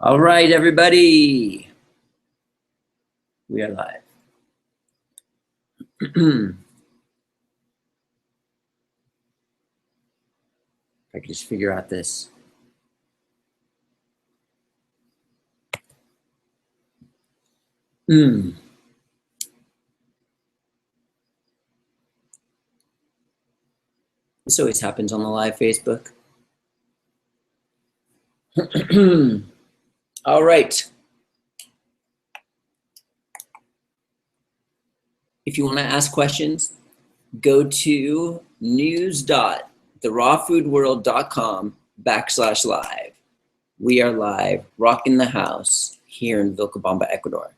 All right, everybody. We are live. If I could just figure out this. This always happens on the live Facebook. All right. If you want to ask questions, go to news.therawfoodworld.com/live. We are live, rocking the house here in Vilcabamba, Ecuador.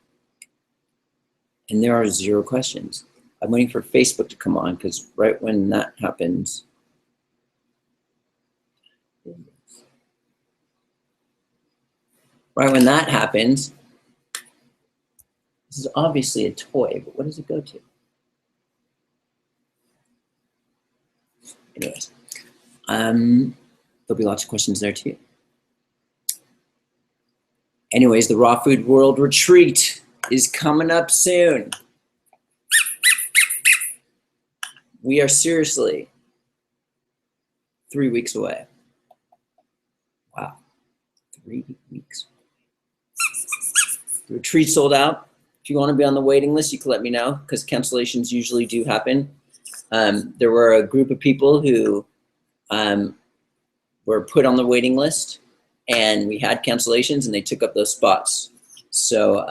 And there are 0 questions. I'm waiting for Facebook to come on because right when that happens, this is obviously a toy, but what does it go to? Anyways, there'll be lots of questions there too. Anyways, the Raw Food World Retreat is coming up soon. We are seriously 3 weeks away. Wow, 3 weeks. The retreat sold out. If you want to be on the waiting list, you can let me know because cancellations usually do happen. There were a group of people who were put on the waiting list and we had cancellations and they took up those spots. So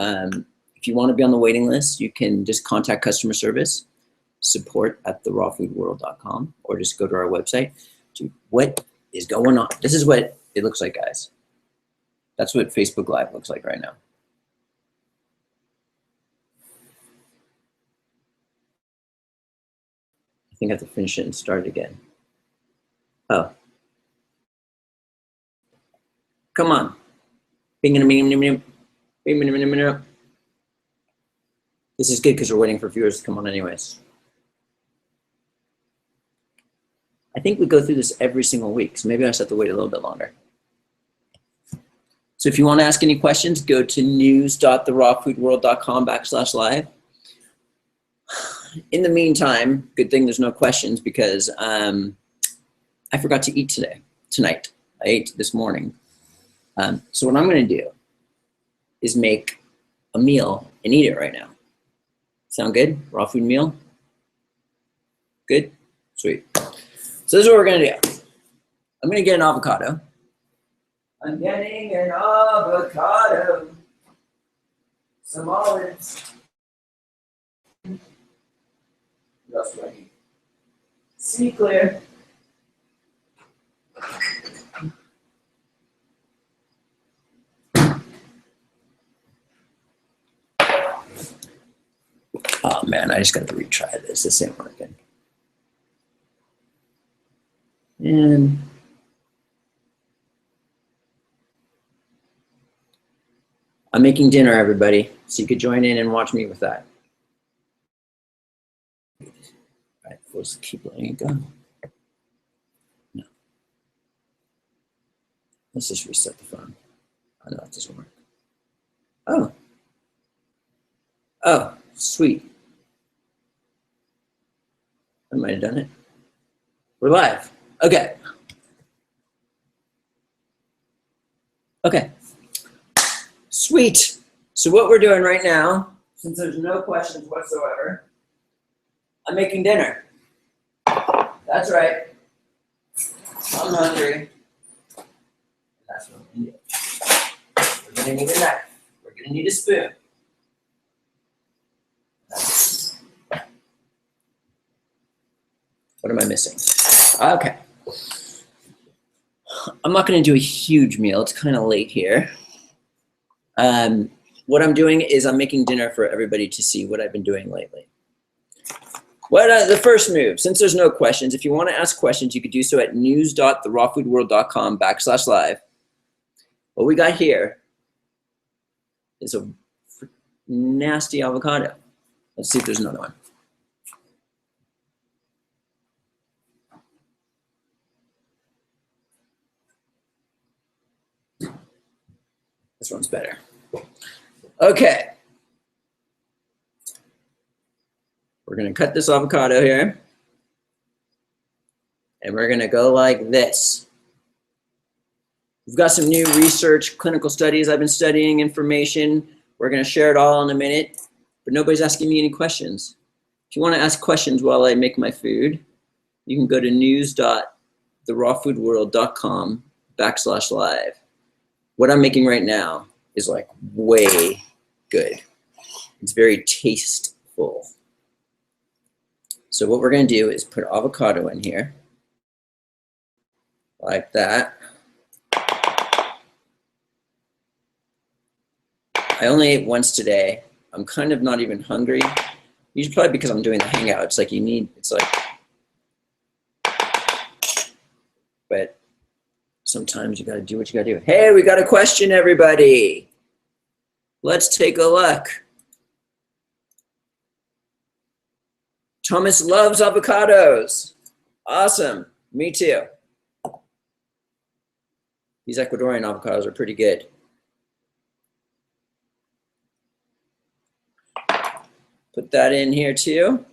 if you want to be on the waiting list, you can just contact customer service, support@therawfoodworld.com, or just go to our website. Dude, what is going on? This is what it looks like, guys. That's what Facebook Live looks like right now. I think I have to finish it and start it again. Oh. Come on. This is good because we're waiting for viewers to come on anyways. I think we go through this every single week, so maybe I just have to wait a little bit longer. So if you want to ask any questions, go to news.therawfoodworld.com/live. In the meantime, good thing there's no questions because I forgot to eat tonight. I ate this morning. So what I'm going to do is make a meal and eat it right now. Sound good? Raw food meal? Good? Sweet. So this is what we're going to do. I'm going to get an avocado. I'm getting an avocado. Some olives. What else do I need? See clear. Oh man, I just got to retry this. This ain't working. And I'm making dinner, everybody, so you could join in and watch me with that. All right, we'll just keep letting it go. No. Let's just reset the phone. I know that doesn't work. Oh. Oh, sweet. I might have done it. We're live. Okay. Okay. Sweet. So what we're doing right now, since there's no questions whatsoever, I'm making dinner. That's right. I'm hungry. That's what I'm going to do. We're going to need a knife. We're going to need a spoon. What am I missing? Okay. I'm not going to do a huge meal. It's kind of late here. What I'm doing is I'm making dinner for everybody to see what I've been doing lately. The first move, since there's no questions, if you want to ask questions, you could do so at news.therawfoodworld.com/live. What we got here is a nasty avocado. Let's see if there's another one. This one's better. Okay. We're going to cut this avocado here. And we're going to go like this. We've got some new research, clinical studies. I've been studying information. We're going to share it all in a minute. But nobody's asking me any questions. If you want to ask questions while I make my food, you can go to news.therawfoodworld.com/live. What I'm making right now is like way good. It's very tasteful. So what we're going to do is put avocado in here like that. I only ate once today. I'm kind of not even hungry. Usually probably because I'm doing the hangout. It's like but sometimes you got to do what you got to do. Hey, we got a question, everybody. Let's take a look. Thomas loves avocados. Awesome. Me too. These Ecuadorian avocados are pretty good. Put that in here too.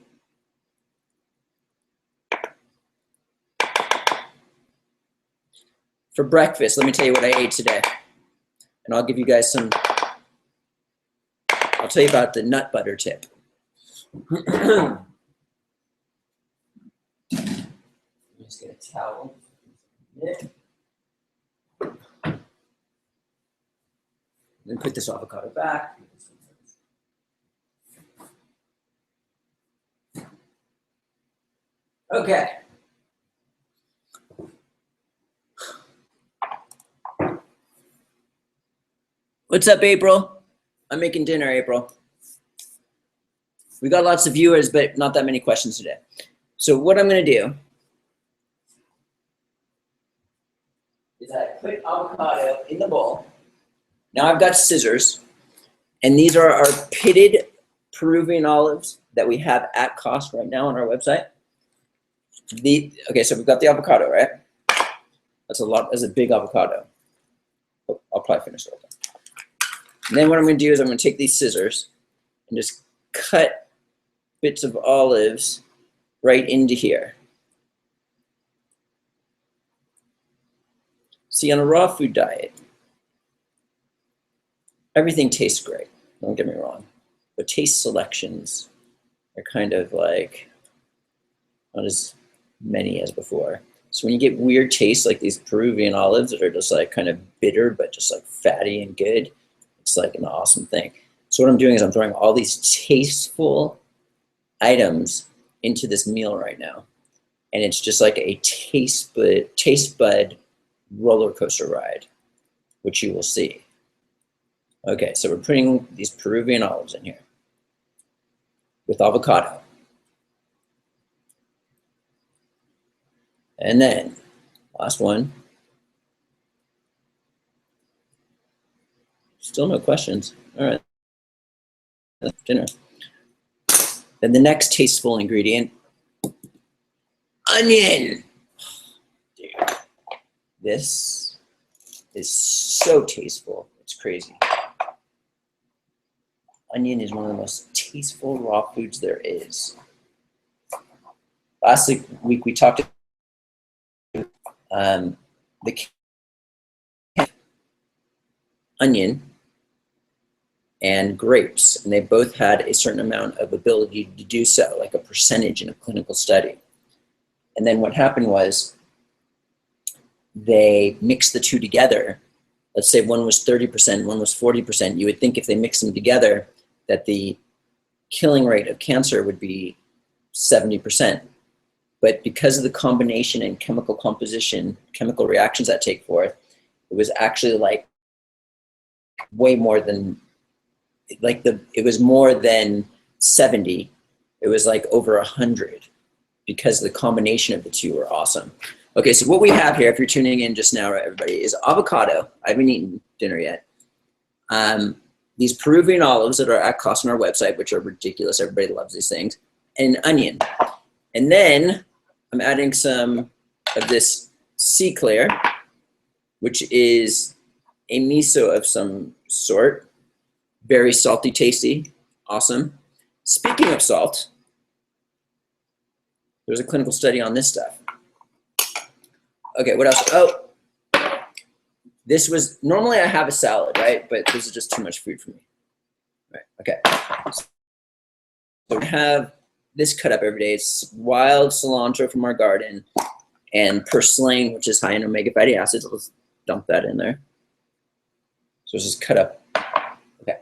For breakfast, let me tell you what I ate today. And I'll give you guys some, I'll tell you about the nut butter tip. Just get a towel. Then put this avocado back. Okay. What's up, April? I'm making dinner, April. We got lots of viewers, but not that many questions today. So what I'm going to do is I put avocado in the bowl. Now I've got scissors, and these are our pitted Peruvian olives that we have at cost right now on our website. Okay, so we've got the avocado, right? That's a lot. That's a big avocado. I'll probably finish it. And then what I'm going to do is I'm going to take these scissors and just cut bits of olives right into here. See, on a raw food diet, everything tastes great. Don't get me wrong, but taste selections are kind of like not as many as before. So when you get weird tastes like these Peruvian olives that are just like kind of bitter but just like fatty and good, it's like an awesome thing. So what I'm doing is I'm throwing all these tasteful items into this meal right now. And it's just like a taste bud roller coaster ride, which you will see. Okay, so we're putting these Peruvian olives in here with avocado. And then, last one. Still no questions. All right. Dinner. Then the next tasteful ingredient, onion. Dude, this is so tasteful. It's crazy. Onion is one of the most tasteful raw foods there is. Last week we talked about the onion and grapes, and they both had a certain amount of ability to do so, like a percentage in a clinical study. And then what happened was they mixed the two together. Let's say one was 30%, one was 40%. You would think if they mixed them together that the killing rate of cancer would be 70%. But because of the combination and chemical composition, chemical reactions that take forth, it was actually like way more than, it was more than 70. It was like over 100 because the combination of the two were awesome. Okay, so what we have here, if you're tuning in just now, right, everybody, is avocado. I haven't eaten dinner yet. These Peruvian olives that are at cost on our website, which are ridiculous. Everybody loves these things. And onion. And then I'm adding some of this sea clear, which is a miso of some sort. Very salty, tasty, awesome. Speaking of salt, there's a clinical study on this stuff. Okay, what else? Oh, this was, normally I have a salad, right? But this is just too much food for me. Right, okay. So we have this cut up every day. It's wild cilantro from our garden and purslane, which is high in omega fatty acids. Let's dump that in there. So it's just cut up. Okay.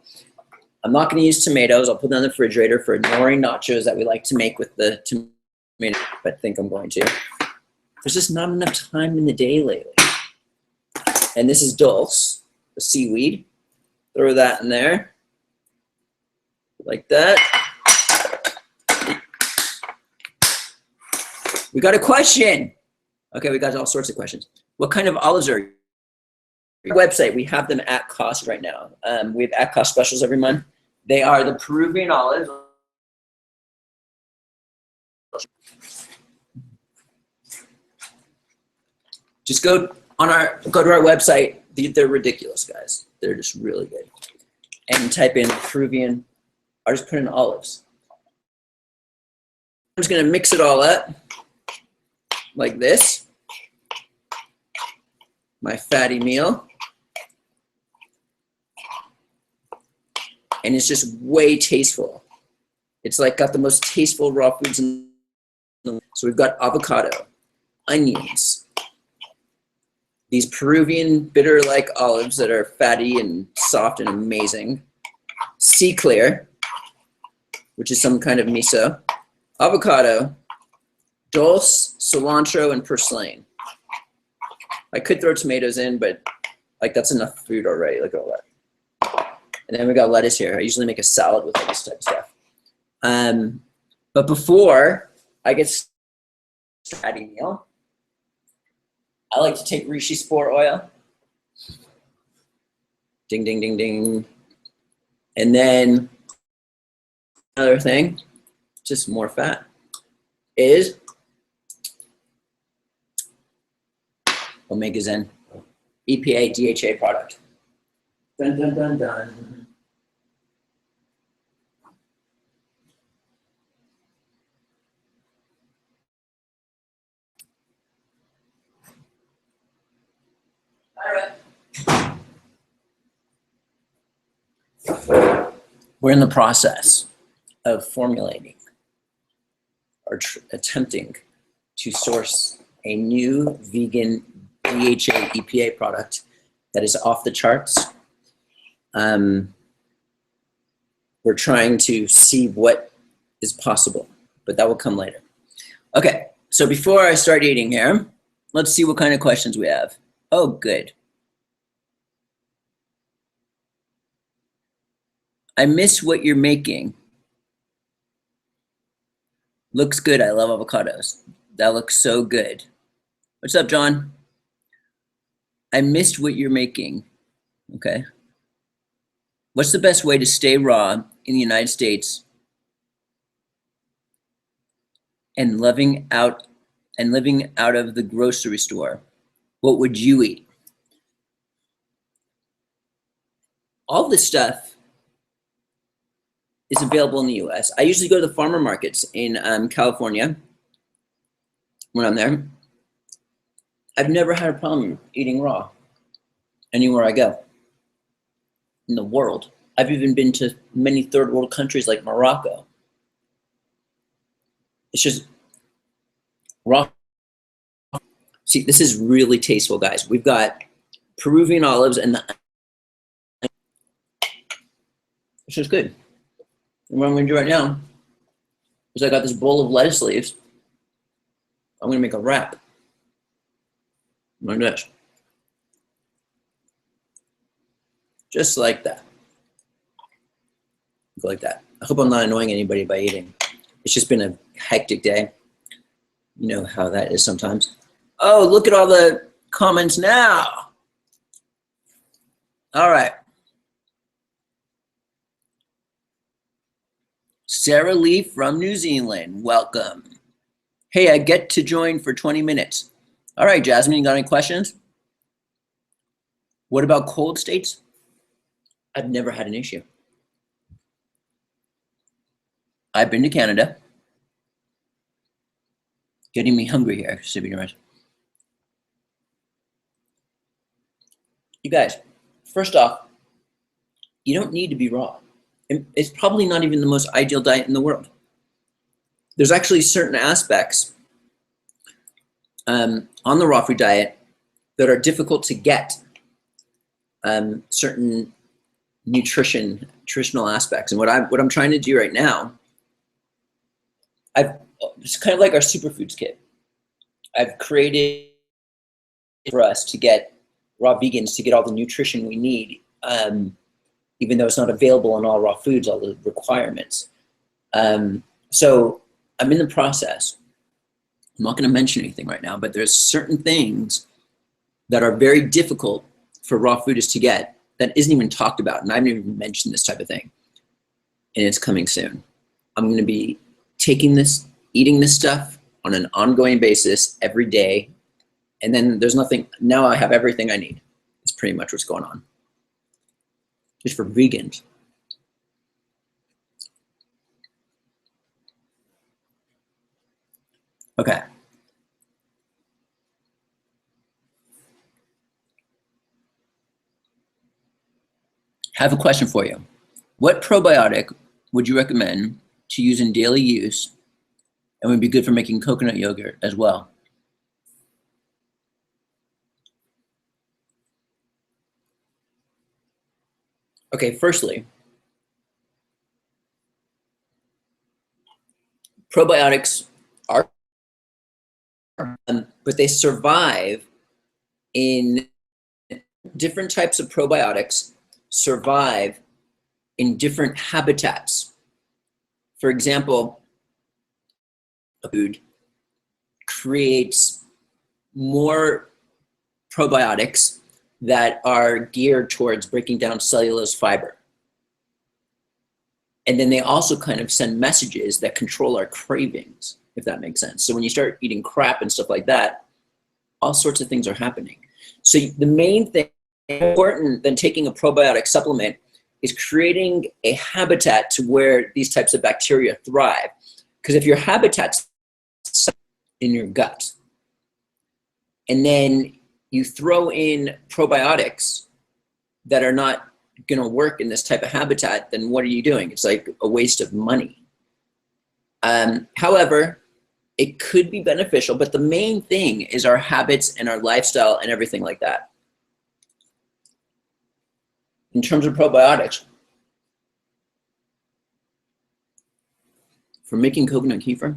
I'm not going to use tomatoes. I'll put them in the refrigerator for nori nachos that we like to make with the tomato, but I think I'm going to. There's just not enough time in the day lately. And this is dulse, the seaweed. Throw that in there. Like that. We got a question. Okay, we got all sorts of questions. What kind of olives are you? Website, we have them at cost right now. We have at cost specials every month. They are the Peruvian olives. Just go to our website. They're ridiculous, guys. They're just really good. And type in Peruvian. I'll just put in olives. I'm just gonna mix it all up like this. My fatty meal. And it's just way tasteful. It's like got the most tasteful raw foods in the. So we've got avocado, onions, these Peruvian bitter-like olives that are fatty and soft and amazing, sea clear, which is some kind of miso, avocado, dulse, cilantro, and purslane. I could throw tomatoes in, but like that's enough food already. Look at all that. And then we got lettuce here. I usually make a salad with this type of stuff. But before I get started fatty meal, I like to take Rishi spore oil. Ding, ding, ding, ding. And then another thing, just more fat, is Omega Zen EPA DHA product. Dun, dun, dun, dun. All right. We're in the process of formulating or attempting to source a new vegan DHA EPA product that is off the charts. We're trying to see what is possible, but that will come later. Okay, so before I start eating here, let's see what kind of questions we have. Oh, good. I miss what you're making. Looks good. I love avocados. That looks so good. What's up, John? I missed what you're making. Okay. What's the best way to stay raw in the United States and living out of the grocery store? What would you eat? All this stuff is available in the US. I usually go to the farmer markets in California when I'm there. I've never had a problem eating raw anywhere I go in the world. I've even been to many third world countries like Morocco. It's just raw. See, this is really tasteful, guys. We've got Peruvian olives and it's just good. And what I'm gonna do right now is I got this bowl of lettuce leaves. I'm gonna make a wrap. Like this. Just like that. Go like that. I hope I'm not annoying anybody by eating. It's just been a hectic day. You know how that is sometimes. Oh, look at all the comments now. All right. Sarah Lee from New Zealand, welcome. Hey, I get to join for 20 minutes. All right, Jasmine, you got any questions? What about cold states? I've never had an issue. I've been to Canada. Getting me hungry here, sipping rice. You guys, first off, you don't need to be raw. It's probably not even the most ideal diet in the world. There's actually certain aspects on the raw food diet that are difficult to get. Certain nutritional aspects, and what I'm trying to do right now, it's kind of like our superfoods kit. I've created for us to get raw vegans to get all the nutrition we need, even though it's not available in all raw foods, all the requirements. So I'm in the process. I'm not going to mention anything right now, but there's certain things that are very difficult for raw foodists to get that isn't even talked about, and I haven't even mentioned this type of thing, and it's coming soon. I'm going to be taking this, eating this stuff on an ongoing basis every day, and then there's nothing, now I have everything I need. It's pretty much what's going on. Just for vegans. Okay. I have a question for you. What probiotic would you recommend to use in daily use and would be good for making coconut yogurt as well? Okay, firstly, probiotics are, but they survive in different types of probiotics, survive in different habitats. For example, food creates more probiotics that are geared towards breaking down cellulose fiber. And then they also kind of send messages that control our cravings, if that makes sense. So when you start eating crap and stuff like that, all sorts of things are happening. So the main thing important than taking a probiotic supplement is creating a habitat to where these types of bacteria thrive. Because if your habitat's in your gut, and then you throw in probiotics that are not going to work in this type of habitat, then what are you doing? It's like a waste of money. However, it could be beneficial, but the main thing is our habits and our lifestyle and everything like that. In terms of probiotics, for making coconut kefir,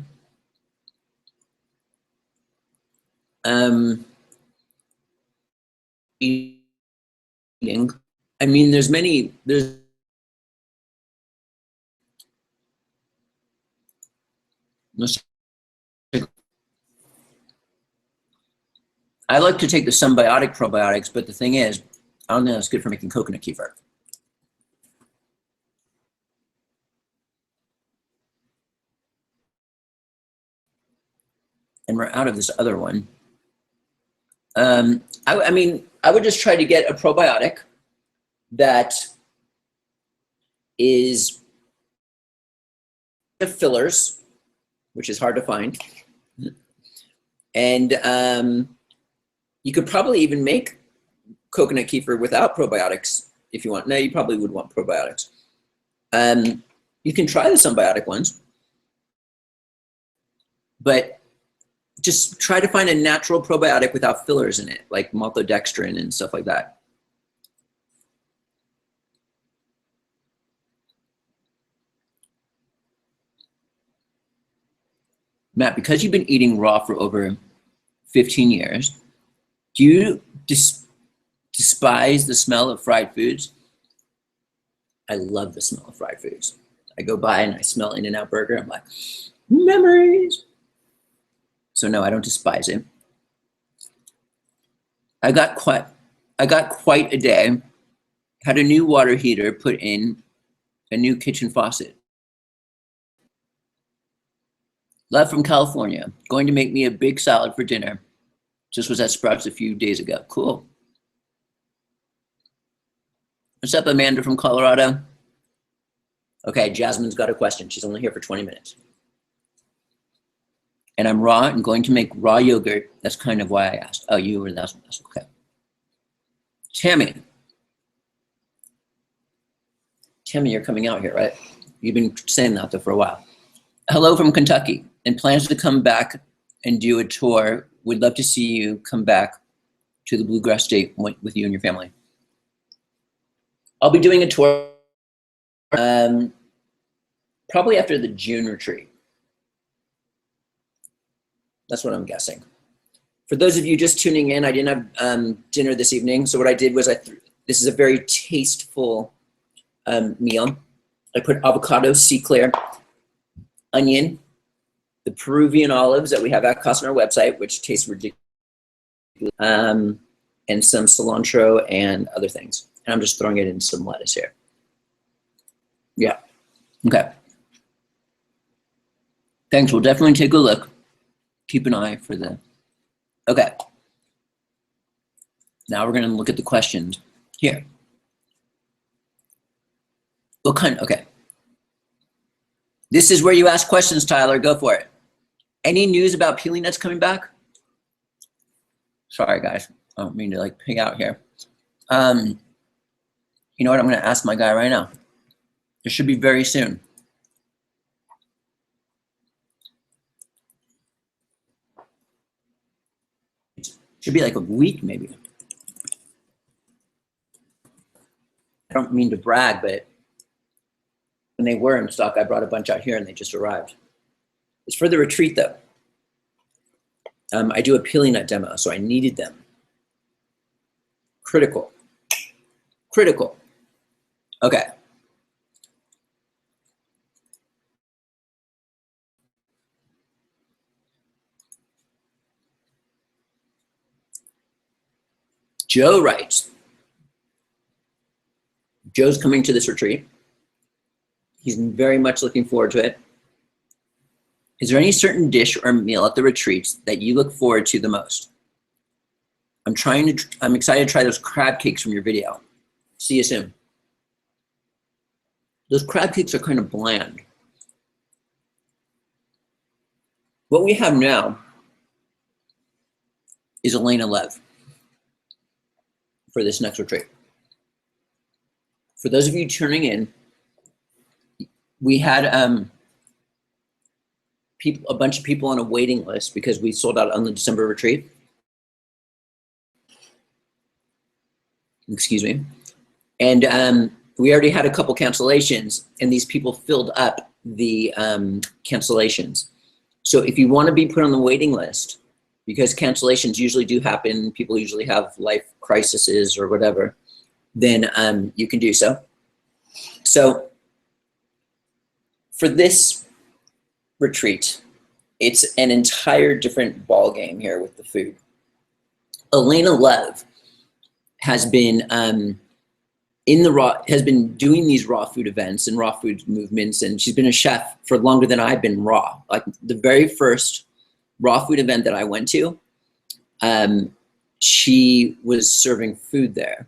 eating, I mean, there's I like to take the symbiotic probiotics, but the thing is, I don't think that's good for making coconut kefir. And we're out of this other one. I mean, I would just try to get a probiotic that is fillers, which is hard to find. And you could probably even make coconut kefir without probiotics if you want. No, you probably would want probiotics. You can try the symbiotic ones, but just try to find a natural probiotic without fillers in it, like maltodextrin and stuff like that. Matt, because you've been eating raw for over 15 years, do you despise the smell of fried foods? I love the smell of fried foods. I go by and I smell In-N-Out Burger. I'm like, memories. So no, I don't despise it. I got quite a day. Had a new water heater put in, a new kitchen faucet. Left from California, going to make me a big salad for dinner. Just was at Sprouts a few days ago. Cool. What's up, Amanda from Colorado? Okay, Jasmine's got a question. She's only here for 20 minutes. And I'm raw and going to make raw yogurt. That's kind of why I asked. Oh, you were that's okay. Tammy, you're coming out here, right? You've been saying that though for a while. Hello from Kentucky, and plans to come back and do a tour. Would love to see you come back to the Bluegrass State with you and your family. I'll be doing a tour probably after the June retreat. That's what I'm guessing. For those of you just tuning in, I didn't have dinner this evening. So what I did was this is a very tasteful meal. I put avocado, sea clear, onion, the Peruvian olives that we have at cost on our website, which tastes ridiculous, and some cilantro and other things. And I'm just throwing it in some lettuce here. Yeah, okay. Thanks, we'll definitely take a look. Keep an eye for the, okay. Now we're gonna look at the questions here. What kind, okay. This is where you ask questions, Tyler, go for it. Any news about peeling nuts coming back? Sorry guys, I don't mean to like pig out here. You know what, I'm gonna ask my guy right now. It should be very soon. It should be like a week maybe. I don't mean to brag, but when they were in stock, I brought a bunch out here and they just arrived. It's for the retreat though. I do a peeling nut demo, so I needed them. Critical. Critical. Okay. Joe writes, Joe's coming to this retreat. He's very much looking forward to it. Is there any certain dish or meal at the retreats that you look forward to the most? I'm excited to try those crab cakes from your video. See you soon. Those crab cakes are kind of bland. What we have now is Elena Lev for this next retreat. For those of you tuning in, we had a bunch of people on a waiting list because we sold out on the December retreat. Excuse me. And we already had a couple cancellations, and these people filled up the cancellations. So if you want to be put on the waiting list, because cancellations usually do happen, people usually have life crises or whatever, then you can do so. So for this retreat, it's an entire different ball game here with the food. Elena Lev has been has been doing these raw food events and raw food movements, and she's been a chef for longer than I've been raw. Like the very first raw food event that I went to, she was serving food there.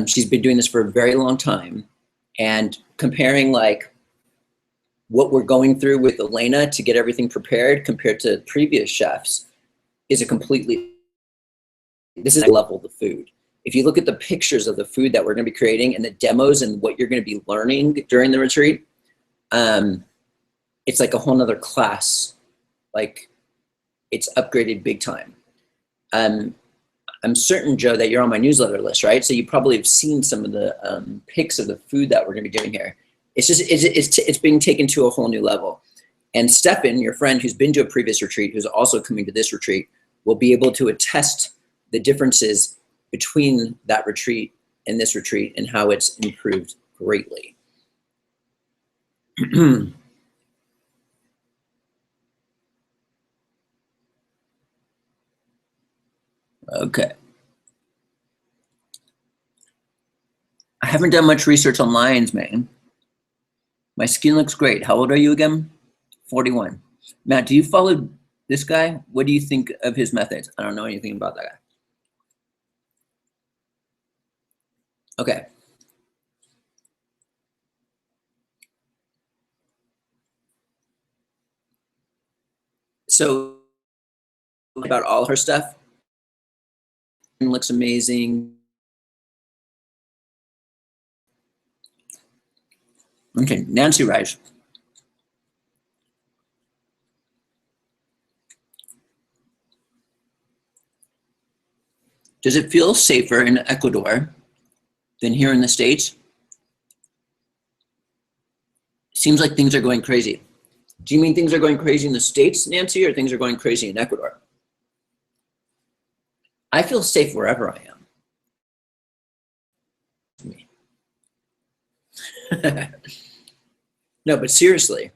She's been doing this for a very long time, and comparing like what we're going through with Elena to get everything prepared compared to previous chefs is this is the level of the food. If you look at the pictures of the food that we're going to be creating and the demos and what you're going to be learning during the retreat, it's like a whole nother class. Like it's upgraded big time. I'm certain, Joe, that you're on my newsletter list, right? So you probably have seen some of the pics of the food that we're going to be doing here. It's just, it's being taken to a whole new level. And Stefan, your friend who's been to a previous retreat, who's also coming to this retreat, will be able to attest the differences between that retreat and this retreat and how it's improved greatly. Okay. I haven't done much research on lions, man. My skin looks great. How old are you again? 41. Matt, do you follow this guy? What do you think of his methods? I don't know anything about that guy. Okay. So about all her stuff, it looks amazing. Okay, Nancy Rice. Does it feel safer in Ecuador than here in the States? Seems like things are going crazy. Do you mean things are going crazy in the States, Nancy, or things are going crazy in Ecuador? I feel safe wherever I am. No, but seriously,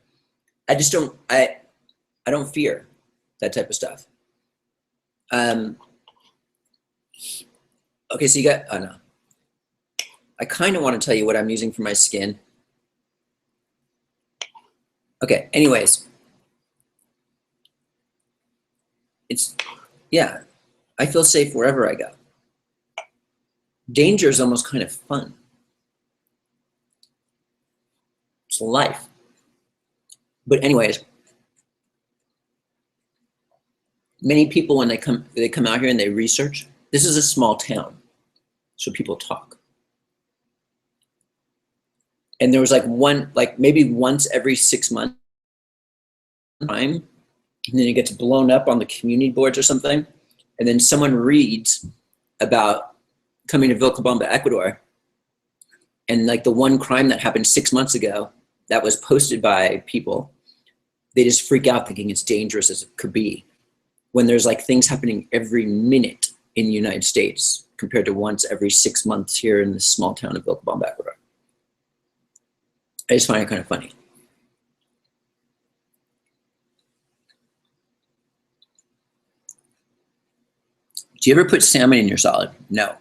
I just don't, I don't fear that type of stuff. Okay, so you got, oh no. I kind of want to tell you what I'm using for my skin. Okay, anyways. Yeah, I feel safe wherever I go. Danger is almost kind of fun. It's life. But anyways, many people, when they come out here and they research, this is a small town, so people talk. And there was like maybe once every 6 months time, and then it gets blown up on the community boards or something, and then someone reads about coming to Vilcabamba, Ecuador, and like the one crime that happened 6 months ago that was posted by people, they just freak out thinking it's dangerous as it could be, when there's like things happening every minute in the United States compared to once every 6 months here in this small town of Vilcabamba, Ecuador. I just find it kind of funny. Do you ever put salmon in your salad? No.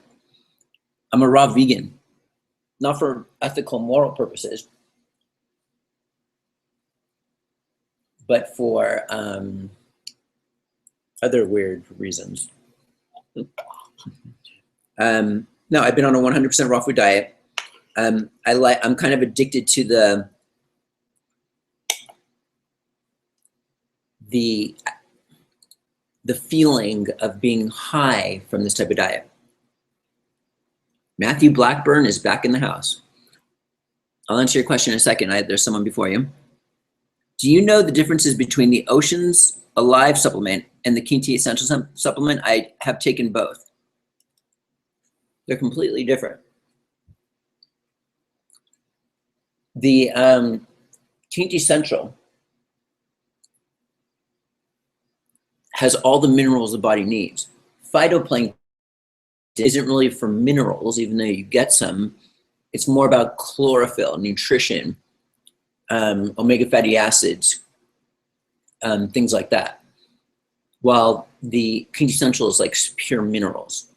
I'm a raw vegan, not for ethical, moral purposes, but for other weird reasons. No, I've been on a 100% raw food diet. I'm kind of addicted to the feeling of being high from this type of diet. Matthew Blackburn is back in the house. I'll answer your question in a second. There's someone before you. Do you know the differences between the Oceans Alive supplement and the Quinti Essential supplement? I have taken both. They're completely different. The Quinti Essential has all the minerals the body needs. Phytoplankton isn't really for minerals, even though you get some. It's more about chlorophyll, nutrition, omega fatty acids, things like that. While the Quinti Essential is like pure minerals.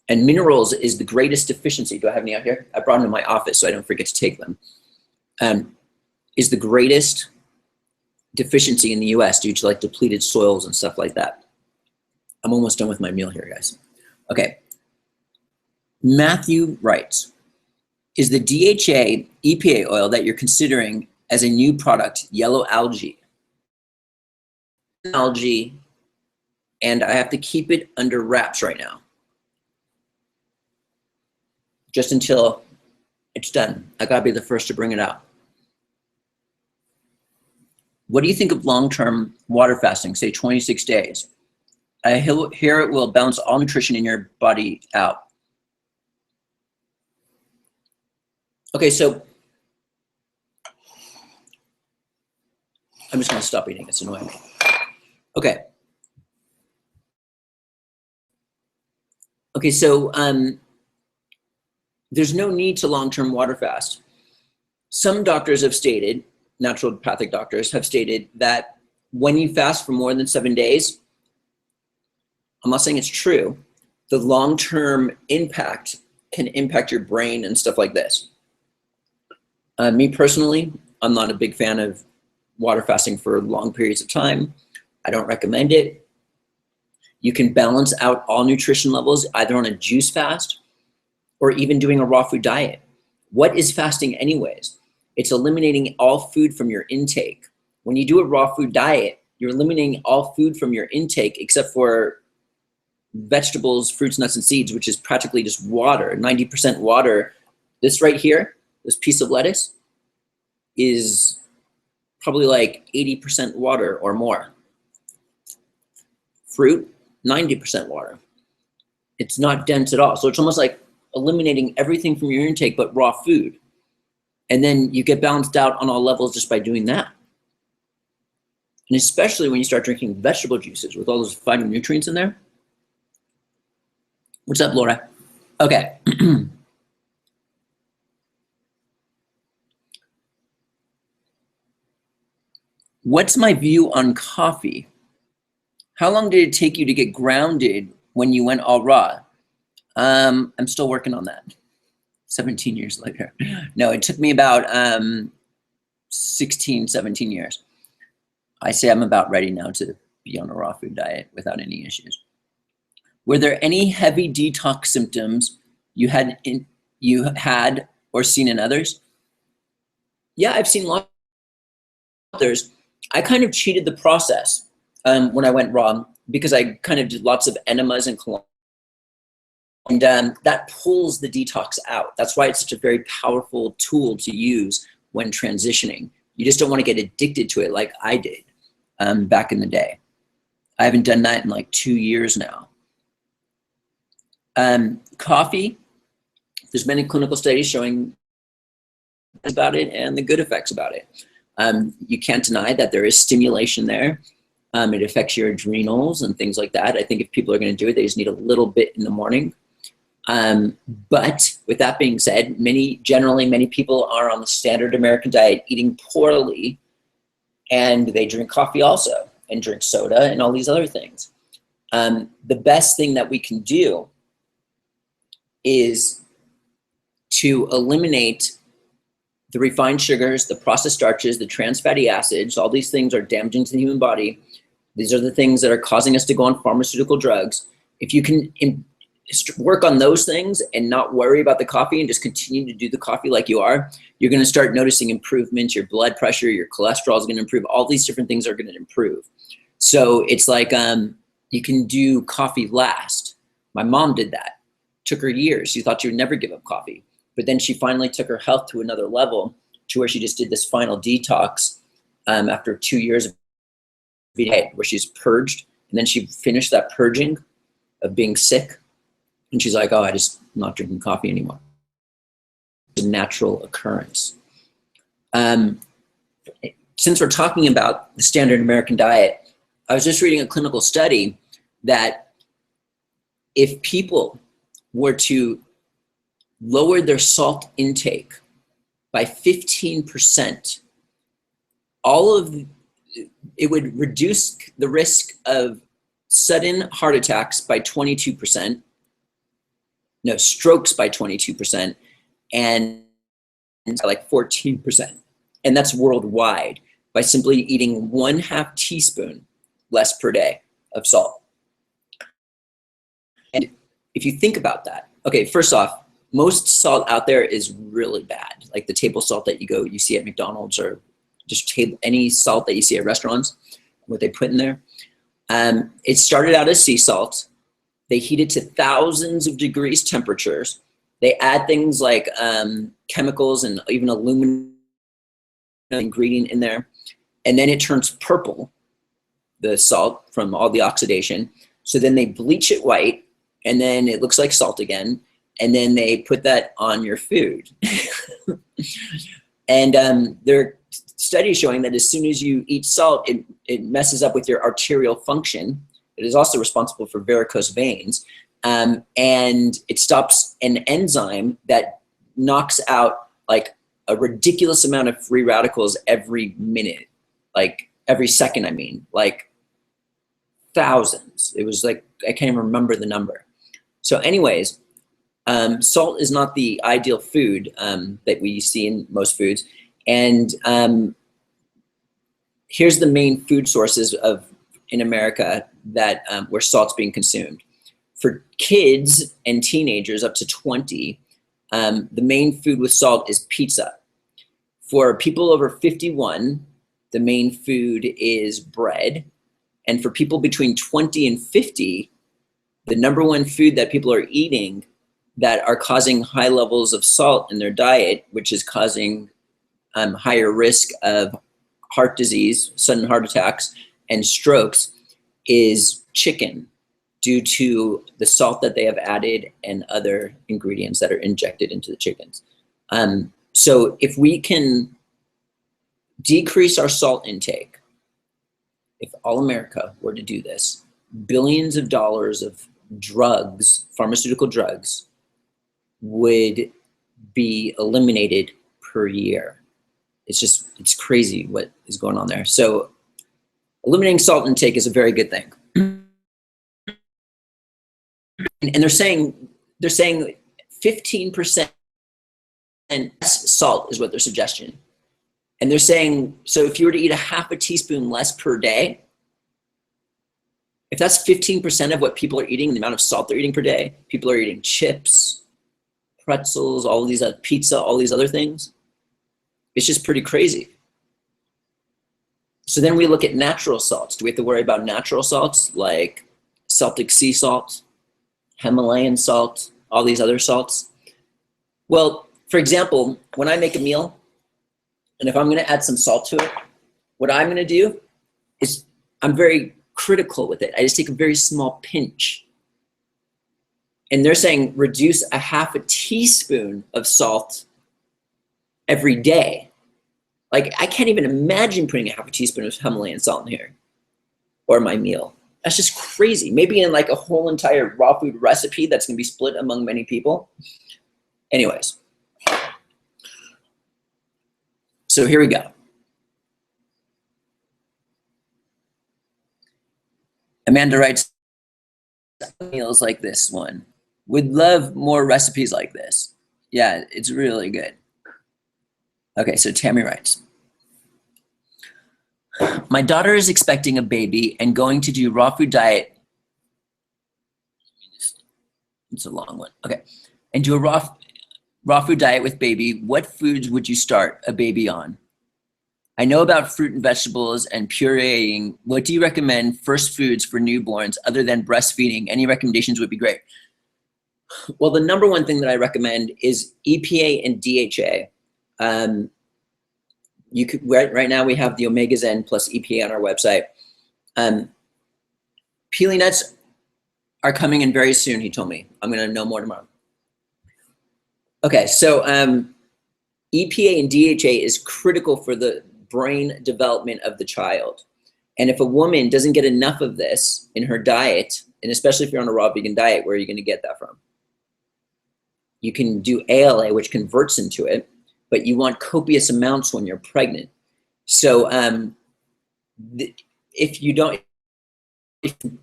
And minerals is the greatest deficiency. Do I have any out here? I brought them to my office so I don't forget to take them. Is the greatest deficiency in the US due to like depleted soils and stuff like that. I'm almost done with my meal here, guys. Okay. Matthew writes, is the DHA EPA oil that you're considering as a new product yellow algae? Algae, and I have to keep it under wraps right now. Just until it's done. I gotta be the first to bring it out. What do you think of long-term water fasting, say 26 days? I hear it will balance all nutrition in your body out. Okay, so I'm just gonna stop eating, it's annoying me. Okay. Okay, so there's no need to long-term water fast. Some doctors have stated, naturopathic doctors have stated that when you fast for more than 7 days, I'm not saying it's true, the long-term impact can impact your brain and stuff like this. Me personally, I'm not a big fan of water fasting for long periods of time. I don't recommend it. You can balance out all nutrition levels either on a juice fast or even doing a raw food diet. What is fasting anyways? It's eliminating all food from your intake. When you do a raw food diet, you're eliminating all food from your intake except for vegetables, fruits, nuts, and seeds, which is practically just water, 90% water. This right here, this piece of lettuce, is probably like 80% water or more. Fruit, 90% water. It's not dense at all. So it's almost like eliminating everything from your intake but raw food. And then you get balanced out on all levels just by doing that. And especially when you start drinking vegetable juices with all those phytonutrients in there. What's up, Laura? Okay. What's my view on coffee? How long did it take you to get grounded when you went all raw? I'm still working on that. 17 years later. No, it took me about 16, 17 years. I say I'm about ready now to be on a raw food diet without any issues. Were there any heavy detox symptoms you had or seen in others? Yeah, I've seen lots of others. I kind of cheated the process when I went raw because I kind of did lots of enemas and cologne. And that pulls the detox out. That's why it's such a very powerful tool to use when transitioning. You just don't want to get addicted to it like I did back in the day. I haven't done that in like 2 years now. Coffee, there's many clinical studies showing about it and the good effects about it. You can't deny that there is stimulation there. It affects your adrenals and things like that. I think if people are going to do it, they just need a little bit in the morning. But with that being said, generally many people are on the standard American diet eating poorly, and they drink coffee also and drink soda and all these other things. The best thing that we can do is to eliminate the refined sugars, the processed starches, the trans fatty acids. All these things are damaging to the human body. These are the things that are causing us to go on pharmaceutical drugs. If you can work on those things and not worry about the coffee and just continue to do the coffee like you are, you're going to start noticing improvements. Your blood pressure, your cholesterol is going to improve. All these different things are going to improve. So it's like you can do coffee last. My mom did that. Took her years. She thought she would never give up coffee. But then she finally took her health to another level to where she just did this final detox after 2 years of being where she's purged. And then she finished that purging of being sick. And she's like, oh, I'm not drinking coffee anymore. It's a natural occurrence. Since we're talking about the standard American diet, I was just reading a clinical study that if people were to lower their salt intake by 15%, it would reduce the risk of sudden heart attacks by 22%, no, strokes by 22%, and like 14%. And that's worldwide by simply eating 1/2 teaspoon less per day of salt. And if you think about that, okay, first off, most salt out there is really bad. Like the table salt that you see at McDonald's, or just any salt that you see at restaurants, what they put in there. It started out as sea salt. They heat it to thousands of degrees temperatures. They add things like chemicals and even aluminum ingredient in there. And then it turns purple, the salt, from all the oxidation. So then they bleach it white, and then it looks like salt again. And then they put that on your food. And there are studies showing that as soon as you eat salt, it messes up with your arterial function. It is also responsible for varicose veins. And it stops an enzyme that knocks out like a ridiculous amount of free radicals every minute, like every second, I mean, like thousands. It was like, I can't even remember the number. So anyways, salt is not the ideal food that we see in most foods. And here's the main food sources in America where salt's being consumed. For kids and teenagers up to 20, The main food with salt is pizza. For people over 51, the main food is bread. And for people between 20 and 50, the number one food that people are eating that are causing high levels of salt in their diet, which is causing higher risk of heart disease, sudden heart attacks, and strokes, is chicken, due to the salt that they have added and other ingredients that are injected into the chickens. So if we can decrease our salt intake, if all America were to do this, billions of dollars of drugs, pharmaceutical drugs, would be eliminated per year. It's crazy what is going on there. So eliminating salt intake is a very good thing. And they're saying 15% less salt is what their suggestion. And they're saying, so if you were to eat a half a teaspoon less per day, if that's 15% of what people are eating, the amount of salt they're eating per day, people are eating chips, pretzels, all these pizza, all these other things. It's just pretty crazy. So then we look at natural salts. Do we have to worry about natural salts like Celtic sea salt, Himalayan salt, all these other salts? Well, for example, when I make a meal, and if I'm gonna add some salt to it, what I'm gonna do is I'm very critical with it. I just take a very small pinch. And they're saying reduce a half a teaspoon of salt every day. Like, I can't even imagine putting a half a teaspoon of Himalayan salt in here or my meal. That's just crazy. Maybe in like a whole entire raw food recipe that's gonna be split among many people. Anyways, so here we go. Amanda writes, meals like this one. Would love more recipes like this. Yeah, it's really good. Okay, so Tammy writes, my daughter is expecting a baby and going to do raw food diet. It's a long one. Okay, and do a raw food diet with baby. What foods would you start a baby on? I know about fruit and vegetables and pureeing. What do you recommend first foods for newborns other than breastfeeding? Any recommendations would be great. Well, the number one thing that I recommend is EPA and DHA. You could right now we have the Omega Zen plus EPA on our website. Peeling nuts are coming in very soon, he told me. I'm gonna know more tomorrow. Okay, so EPA and DHA is critical for the brain development of the child. And if a woman doesn't get enough of this in her diet, and especially if you're on a raw vegan diet, where are you gonna get that from? You can do ALA, which converts into it, but you want copious amounts when you're pregnant. So if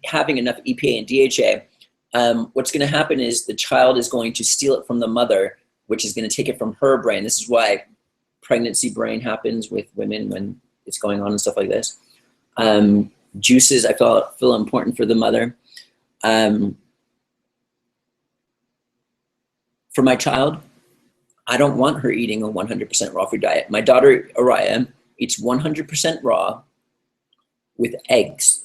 having enough EPA and DHA, what's gonna happen is the child is going to steal it from the mother, which is gonna take it from her brain. This is why pregnancy brain happens with women when it's going on and stuff like this. Juices, I feel important for the mother. For my child, I don't want her eating a 100% raw food diet. My daughter, Araya, eats 100% raw with eggs.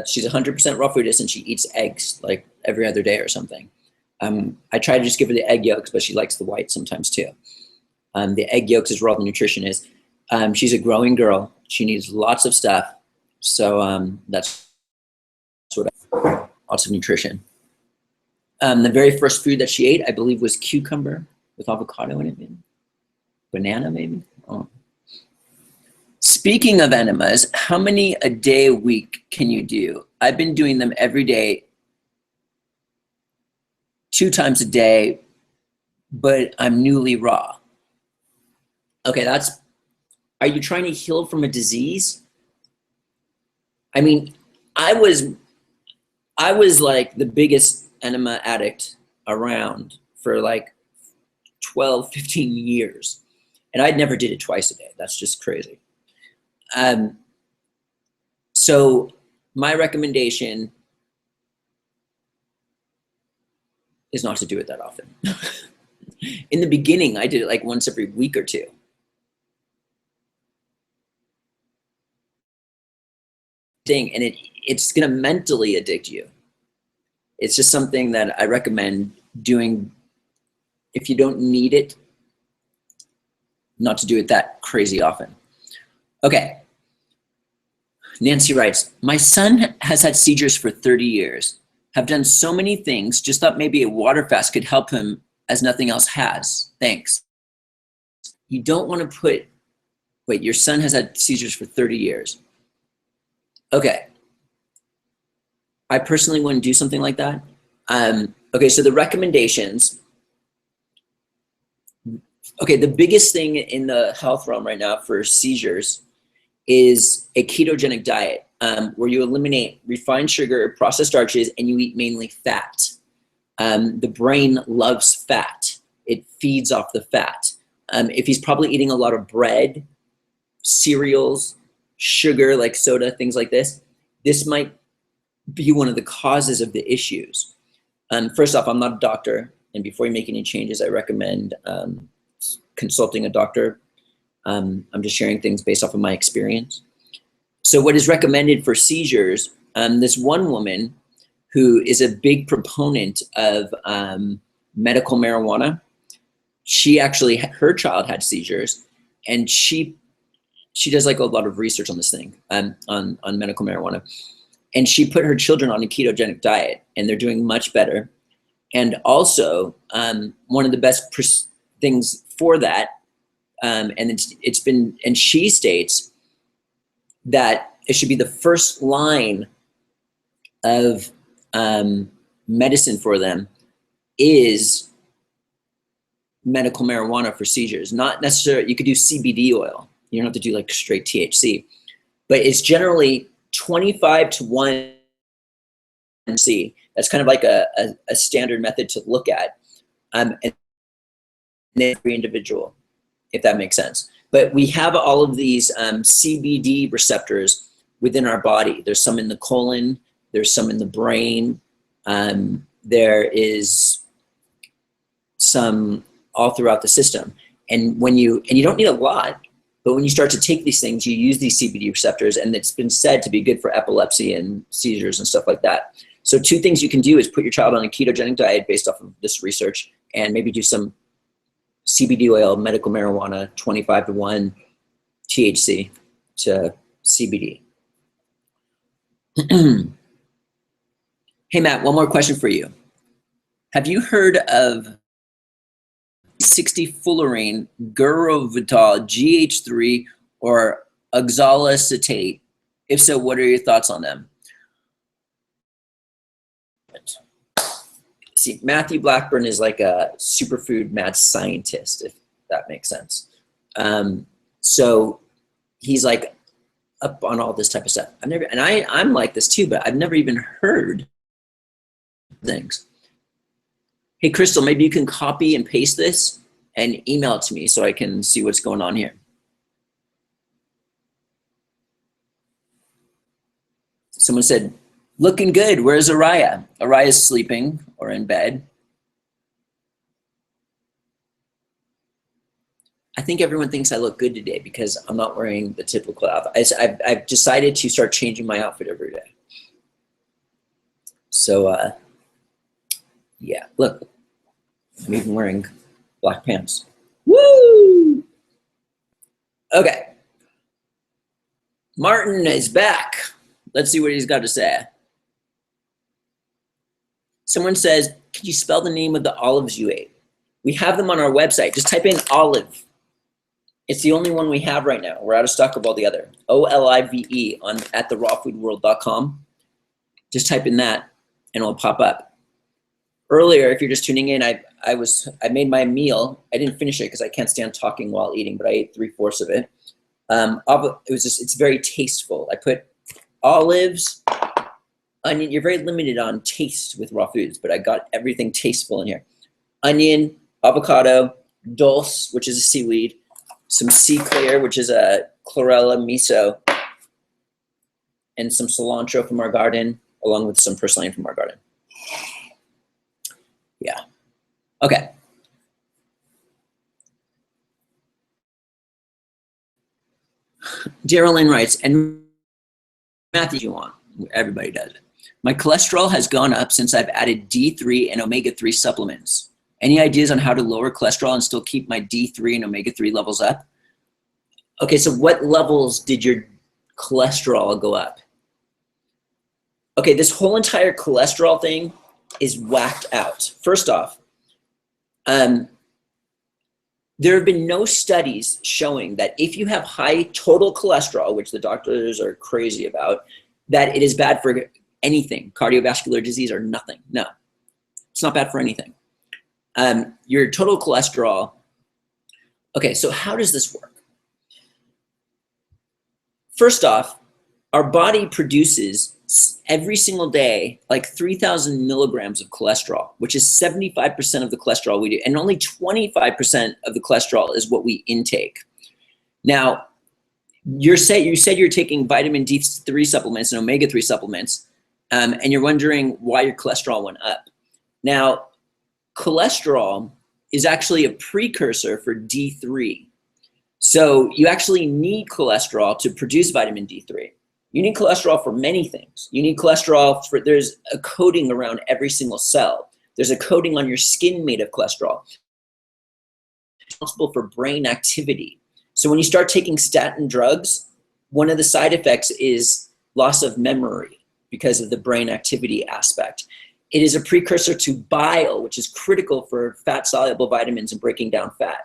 She's 100% raw foodist and she eats eggs like every other day or something. I try to just give her the egg yolks, but she likes the whites sometimes too. The egg yolks is where all the nutrition is. She's a growing girl. She needs lots of stuff. So that's lots of nutrition. The very first food that she ate, I believe, was cucumber with avocado in it, maybe. Banana, maybe. Oh. Speaking of enemas, how many a day a week can you do? I've been doing them every day, 2 times a day, but I'm newly raw. Okay, are you trying to heal from a disease? I mean, I was like the biggest enema addict around for like 12, 15 years. And I never did it twice a day. That's just crazy. So my recommendation is not to do it that often. In the beginning, I did it like once every week or two. And it's going to mentally addict you. It's just something that I recommend doing if you don't need it, not to do it that crazy often. Okay. Nancy writes, my son has had seizures for 30 years. Have done so many things, just thought maybe a water fast could help him as nothing else has. Thanks. You don't want to put, wait, your son has had seizures for 30 years. Okay. I personally wouldn't do something like that. Okay, so the recommendations. Okay, the biggest thing in the health realm right now for seizures is a ketogenic diet, where you eliminate refined sugar, processed starches, and you eat mainly fat. The brain loves fat. It feeds off the fat. If he's probably eating a lot of bread, cereals, sugar like soda, things like this might be one of the causes of the issues. First off, I'm not a doctor, and before you make any changes, I recommend consulting a doctor. I'm just sharing things based off of my experience. So what is recommended for seizures, this one woman who is a big proponent of medical marijuana, she actually, her child had seizures, and she does like a lot of research on this thing, on medical marijuana. And she put her children on a ketogenic diet, and they're doing much better. And also, one of the best things for that, and it's been, and she states that it should be the first line of medicine for them is medical marijuana for seizures. Not necessarily, you could do CBD oil. You don't have to do like straight THC, but it's generally 25 to 1 C. That's kind of like a standard method to look at, and every individual, if that makes sense. But we have all of these CBD receptors within our body. There's some in the colon, there's some in the brain, there is some all throughout the system. And when you don't need a lot, but when you start to take these things, you use these CBD receptors, and it's been said to be good for epilepsy and seizures and stuff like that. So 2 things you can do is put your child on a ketogenic diet based off of this research, and maybe do some CBD oil, medical marijuana, 25 to 1 THC to CBD. Hey, Matt, one more question for you. Have you heard of 60-fullerene, Gurovital, GH3, or oxaloacetate? If so, what are your thoughts on them? See, Matthew Blackburn is like a superfood mad scientist, if that makes sense. So he's like up on all this type of stuff. I'm like this too, but I've never even heard things. Hey, Crystal, maybe you can copy and paste this and email it to me so I can see what's going on here. Someone said, looking good. Where's Araya? Araya's sleeping or in bed. I think everyone thinks I look good today because I'm not wearing the typical outfit. I've decided to start changing my outfit every day. So, yeah, look, I'm even wearing black pants. Woo! Okay. Martin is back. Let's see what he's got to say. Someone says, can you spell the name of the olives you ate? We have them on our website. Just type in olive. It's the only one we have right now. We're out of stock of all the other. OLIVE at therawfoodworld.com. Just type in that and it'll pop up. Earlier, if you're just tuning in, I made my meal. I didn't finish it because I can't stand talking while eating, but I ate 3/4 of it. It's very tasteful. I put olives, onion. You're very limited on taste with raw foods, but I got everything tasteful in here. Onion, avocado, dulse, which is a seaweed, some sea clear, which is a chlorella miso, and some cilantro from our garden, along with some purslane from our garden. Yeah. Okay. Darylyn writes, and Matthew, you want, everybody does it. My cholesterol has gone up since I've added D3 and omega-3 supplements. Any ideas on how to lower cholesterol and still keep my D3 and omega-3 levels up? Okay, so what levels did your cholesterol go up? Okay, this whole entire cholesterol thing is whacked out. First off, there have been no studies showing that if you have high total cholesterol, which the doctors are crazy about, that it is bad for anything, cardiovascular disease or nothing. No, it's not bad for anything. Your total cholesterol. Okay, so how does this work? First off, our body produces every single day like 3,000 milligrams of cholesterol, which is 75% of the cholesterol we do, and only 25% of the cholesterol is what we intake. Now, you said you're taking vitamin D3 supplements and omega-3 supplements, and you're wondering why your cholesterol went up. Now, cholesterol is actually a precursor for D3. So you actually need cholesterol to produce vitamin D3. You need cholesterol for many things. You need cholesterol for, there's a coating around every single cell. There's a coating on your skin made of cholesterol. It's responsible for brain activity. So when you start taking statin drugs, one of the side effects is loss of memory because of the brain activity aspect. It is a precursor to bile, which is critical for fat-soluble vitamins and breaking down fat.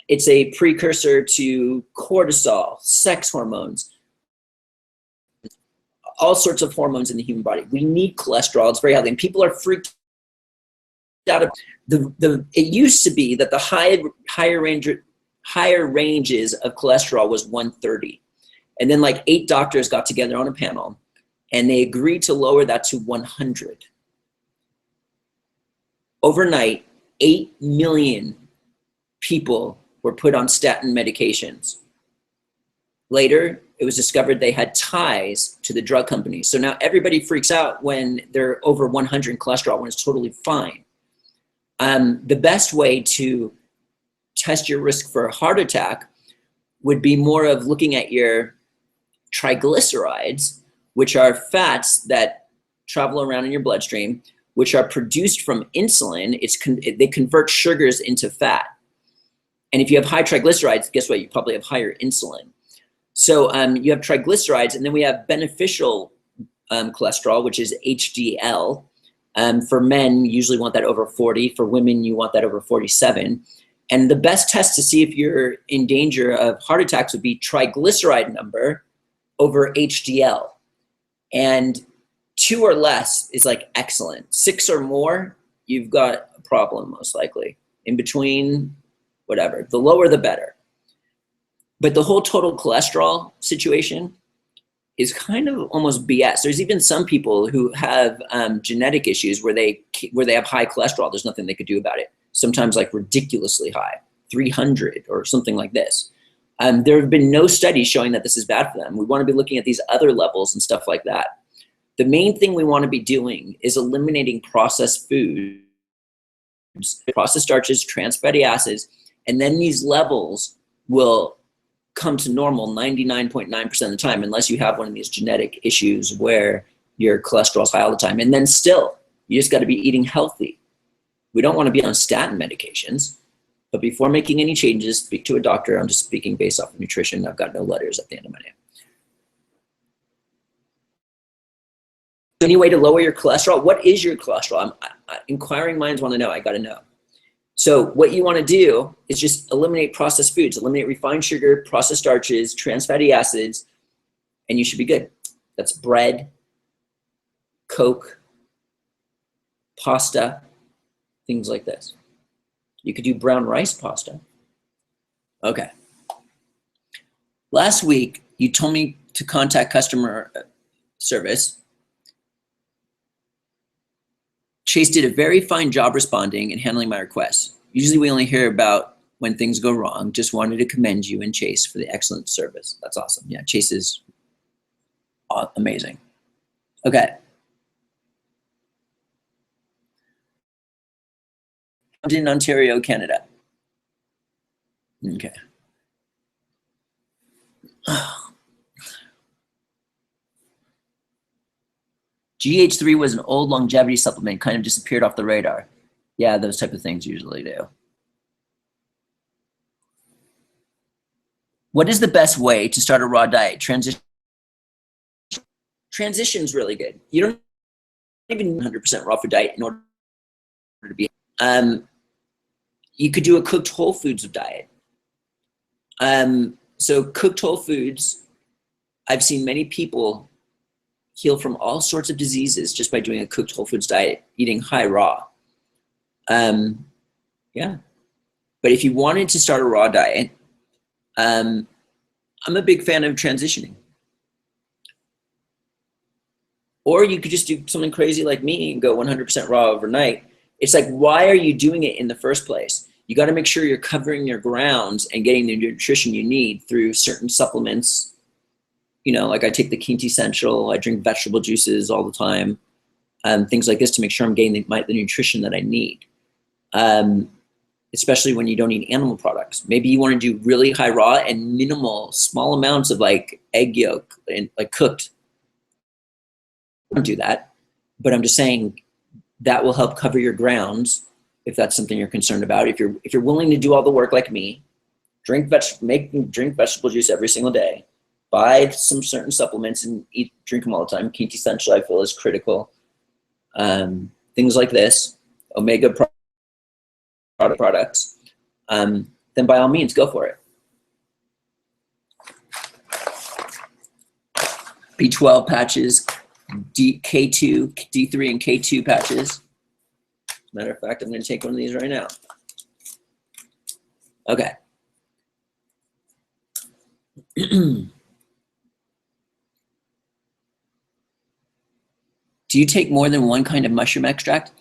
It's a precursor to cortisol, sex hormones, all sorts of hormones in the human body. We need cholesterol. It's very healthy. And people are freaked out of it used to be that the higher ranges of cholesterol was 130. And then like 8 doctors got together on a panel and they agreed to lower that to 100. Overnight, 8 million people were put on statin medications. Later, it was discovered they had ties to the drug companies. So now everybody freaks out when they're over 100 in cholesterol when it's totally fine. The best way to test your risk for a heart attack would be more of looking at your triglycerides, which are fats that travel around in your bloodstream, which are produced from insulin. They convert sugars into fat. And if you have high triglycerides, guess what? You probably have higher insulin. So you have triglycerides, and then we have beneficial cholesterol, which is HDL. For men, you usually want that over 40. For women, you want that over 47. And the best test to see if you're in danger of heart attacks would be triglyceride number over HDL. And 2 or less is like excellent. 6 or more, you've got a problem most likely. In between, whatever. The lower, the better. But the whole total cholesterol situation is kind of almost BS. There's even some people who have genetic issues where they have high cholesterol. There's nothing they could do about it. Sometimes like ridiculously high, 300 or something like this. There have been no studies showing that this is bad for them. We want to be looking at these other levels and stuff like that. The main thing we want to be doing is eliminating processed foods, processed starches, trans fatty acids, and then these levels will come to normal 99.9% of the time, unless you have one of these genetic issues where your cholesterol is high all the time. And then still, you just got to be eating healthy. We don't want to be on statin medications, but before making any changes, speak to a doctor. I'm just speaking based off of nutrition. I've got no letters at the end of my name. Any way to lower your cholesterol? What is your cholesterol? Inquiring minds want to know. I got to know. So what you want to do is just eliminate processed foods, eliminate refined sugar, processed starches, trans fatty acids, and you should be good. That's bread, Coke, pasta, things like this. You could do brown rice pasta. Okay. Last week, you told me to contact customer service. Chase did a very fine job responding and handling my requests. Usually we only hear about when things go wrong. Just wanted to commend you and Chase for the excellent service. That's awesome. Yeah, Chase is amazing. Okay. I'm in Ontario, Canada. Okay. GH3 was an old longevity supplement, kind of disappeared off the radar. Yeah, those type of things usually do. What is the best way to start a raw diet? Transition's really good. You don't even 100% raw food diet in order to be. You could do a cooked whole foods diet. So cooked whole foods, I've seen many people heal from all sorts of diseases just by doing a cooked whole foods diet, eating high raw. Yeah. But if you wanted to start a raw diet, I'm a big fan of transitioning. Or you could just do something crazy like me and go 100% raw overnight. It's like, why are you doing it in the first place? You got to make sure you're covering your grounds and getting the nutrition you need through certain supplements. You know, like I take the quintessential, I drink vegetable juices all the time, things like this to make sure I'm getting the nutrition that I need. Especially when you don't eat animal products. Maybe you want to do really high raw and minimal, small amounts of like egg yolk and like cooked. Don't do that, but I'm just saying that will help cover your grounds if that's something you're concerned about. If you're willing to do all the work like me, drink vegetable juice every single day, buy some certain supplements and drink them all the time. Quintessential I feel is critical. Things like this, omega products, then by all means go for it. B12 patches, K2, D3 and K2 patches. Matter of fact, I'm going to take one of these right now. Okay. Do you take more than one kind of mushroom extract?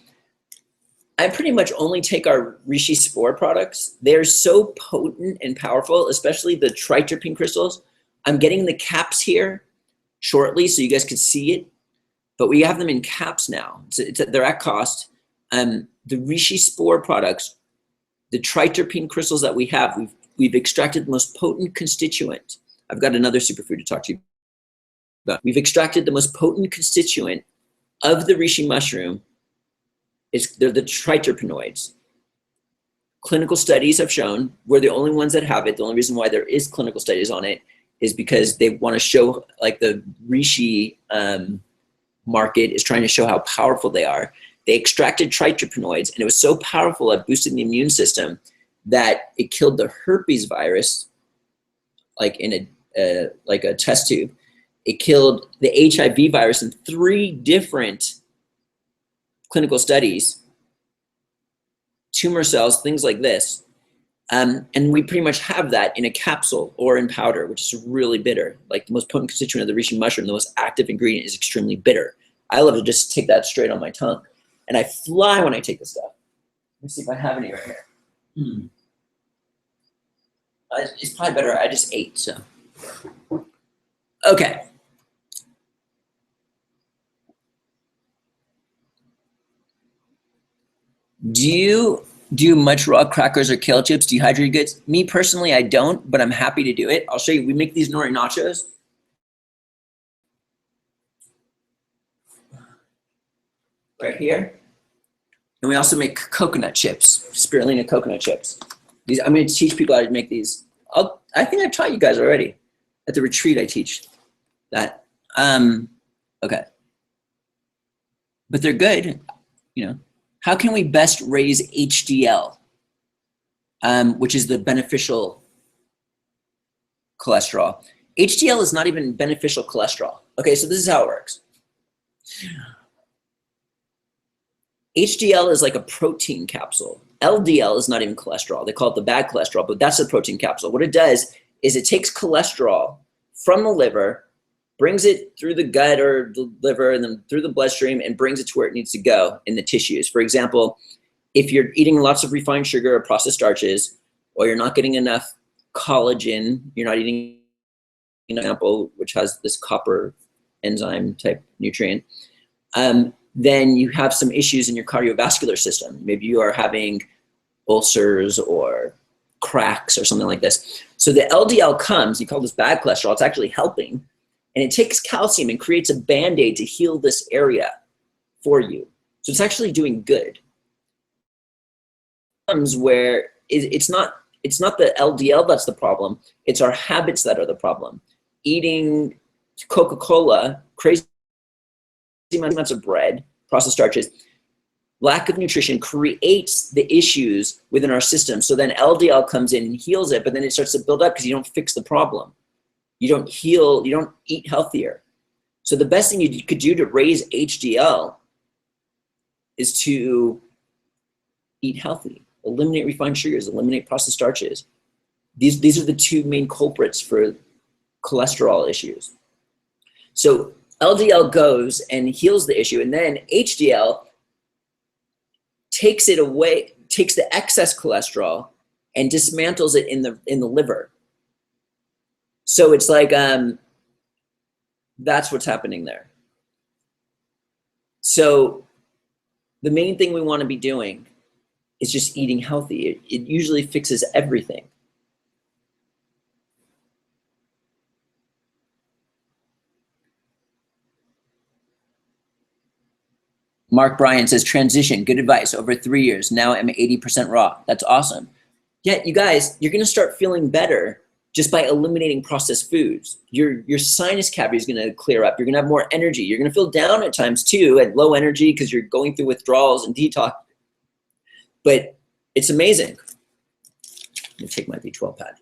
I pretty much only take our Rishi spore products. They're so potent and powerful, especially the triterpene crystals. I'm getting the caps here shortly so you guys can see it, but we have them in caps now. They're at cost. The Rishi spore products, the triterpene crystals that we have, we've extracted the most potent constituent. I've got another superfood to talk to you about. We've extracted the most potent constituent of the Rishi mushroom. They're the triterpenoids. Clinical studies have shown we're the only ones that have it. The only reason why there is clinical studies on it is because they want to show, like the Rishi market is trying to show how powerful they are. They extracted triterpenoids, and it was so powerful at boosting the immune system that it killed the herpes virus, like in a test tube. It killed the HIV virus in 3 different clinical studies, tumor cells, things like this. And we pretty much have that in a capsule or in powder, which is really bitter. Like the most potent constituent of the Rishi mushroom, the most active ingredient is extremely bitter. I love to just take that straight on my tongue. And I fly when I take this stuff. Let me see if I have any right here. It's probably better. I just ate, so. Okay. Do you do much raw crackers or kale chips, dehydrated goods? Me personally, I don't, but I'm happy to do it. I'll show you. We make these nori nachos. Right here. And we also make coconut chips, spirulina coconut chips. These, I'm going to teach people how to make these. I think I taught you guys already. At the retreat, I teach that. Okay. But they're good, you know. How can we best raise HDL, which is the beneficial cholesterol? HDL is not even beneficial cholesterol. Okay, so this is how it works. HDL is like a protein capsule. LDL is not even cholesterol. They call it the bad cholesterol, but that's a protein capsule. What it does is it takes cholesterol from the liver, brings it through the gut or the liver and then through the bloodstream and brings it to where it needs to go in the tissues. For example, if you're eating lots of refined sugar or processed starches, or you're not getting enough collagen, you're not eating an apple, which has this copper enzyme type nutrient, then you have some issues in your cardiovascular system. Maybe you are having ulcers or cracks or something like this. So the LDL comes, you call this bad cholesterol, it's actually helping, and it takes calcium and creates a Band-Aid to heal this area for you. So it's actually doing good. Where it's not the LDL that's the problem, it's our habits that are the problem. Eating Coca-Cola, crazy amounts of bread, processed starches, lack of nutrition creates the issues within our system. So then LDL comes in and heals it, but then it starts to build up because you don't fix the problem. You don't heal, you don't eat healthier. So the best thing you could do to raise HDL is to eat healthy, eliminate refined sugars, eliminate processed starches. These are the two main culprits for cholesterol issues. So LDL goes and heals the issue, and then HDL takes it away, takes the excess cholesterol and dismantles it in the liver. So it's like that's what's happening there. So the main thing we want to be doing is just eating healthy. It usually fixes everything. Mark Bryan says, transition, good advice, over 3 years. Now I'm 80% raw. That's awesome. Yeah, you guys, you're gonna start feeling better just by eliminating processed foods. Your sinus cavity is gonna clear up. You're gonna have more energy. You're gonna feel down at times too, at low energy, because you're going through withdrawals and detox. But it's amazing. Let me take my B12 pad.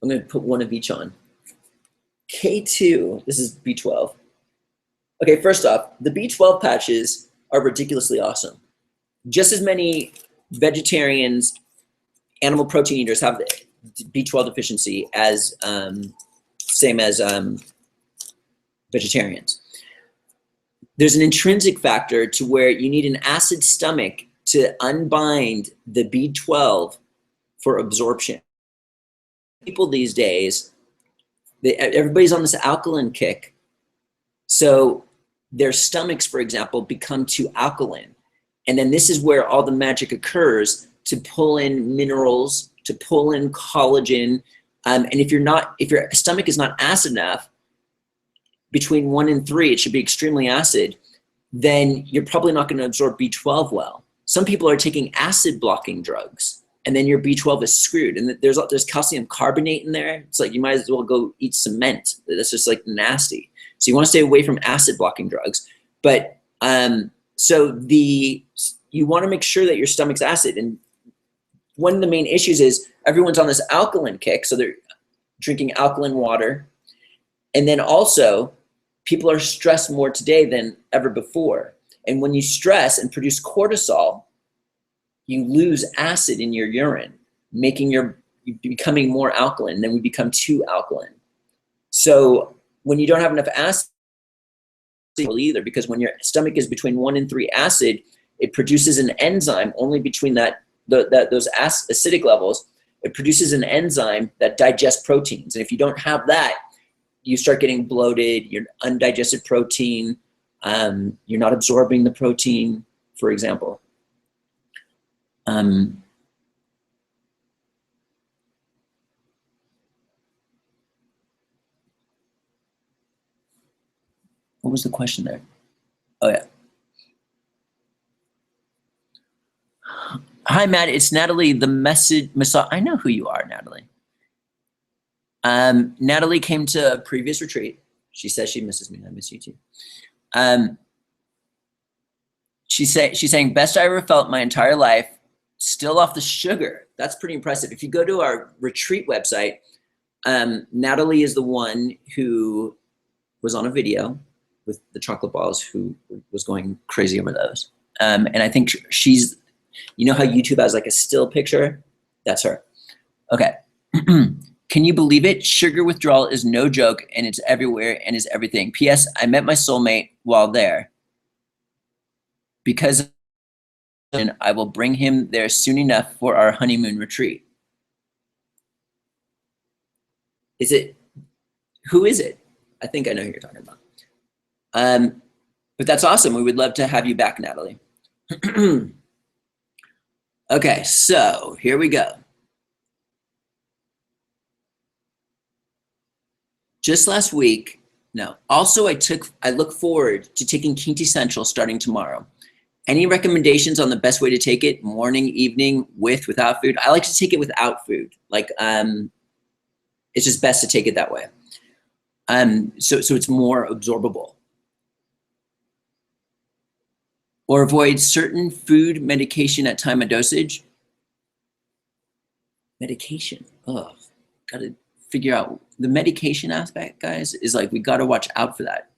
I'm gonna put one of each on. K2, this is B12. Okay, first off, the B12 patches are ridiculously awesome. Just as many vegetarians, animal protein eaters have B12 deficiency as same as vegetarians. There's an intrinsic factor to where you need an acid stomach to unbind the B12 for absorption. People these days, everybody's on this alkaline kick. So their stomachs, for example, become too alkaline. And then this is where all the magic occurs to pull in minerals, to pull in collagen. And if your stomach is not acid enough, between 1 and 3, it should be extremely acid, then you're probably not going to absorb B12 well. Some people are taking acid blocking drugs, and then your B12 is screwed. And there's calcium carbonate in there. It's like you might as well go eat cement. That's just like nasty. So you want to stay away from acid blocking drugs. But you want to make sure that your stomach's acid. And one of the main issues is everyone's on this alkaline kick. So they're drinking alkaline water. And then also people are stressed more today than ever before. And when you stress and produce cortisol, you lose acid in your urine, making you becoming more alkaline. Then we become too alkaline. So when you don't have enough acid either, because when your stomach is between 1 and 3 acid, it produces an enzyme only between those acidic levels. It produces an enzyme that digests proteins. And if you don't have that, you start getting bloated, you're undigested protein, you're not absorbing the protein, for example. What was the question there? Oh yeah. Hi Matt, it's Natalie, the message. I know who you are, Natalie. Natalie came to a previous retreat. She says she misses me. I miss you too. She's saying, best I ever felt my entire life, still off the sugar. That's pretty impressive. If you go to our retreat website, Natalie is the one who was on a video with the chocolate balls, who was going crazy over those. And I think she's, you know how YouTube has like a still picture? That's her. Okay. Can you believe it? Sugar withdrawal is no joke, and it's everywhere and is everything. P.S. I met my soulmate while there. Because I will bring him there soon enough for our honeymoon retreat. Who is it? I think I know who you're talking about. But that's awesome. We would love to have you back, Natalie. Okay, so here we go. Just last week, no. Also, I look forward to taking Quintessential starting tomorrow. Any recommendations on the best way to take it? Morning, evening, with, without food? I like to take it without food. Like, it's just best to take it that way. So it's more absorbable. Or avoid certain food, medication at time of dosage. Medication, gotta figure out the medication aspect, guys, is like, we gotta watch out for that.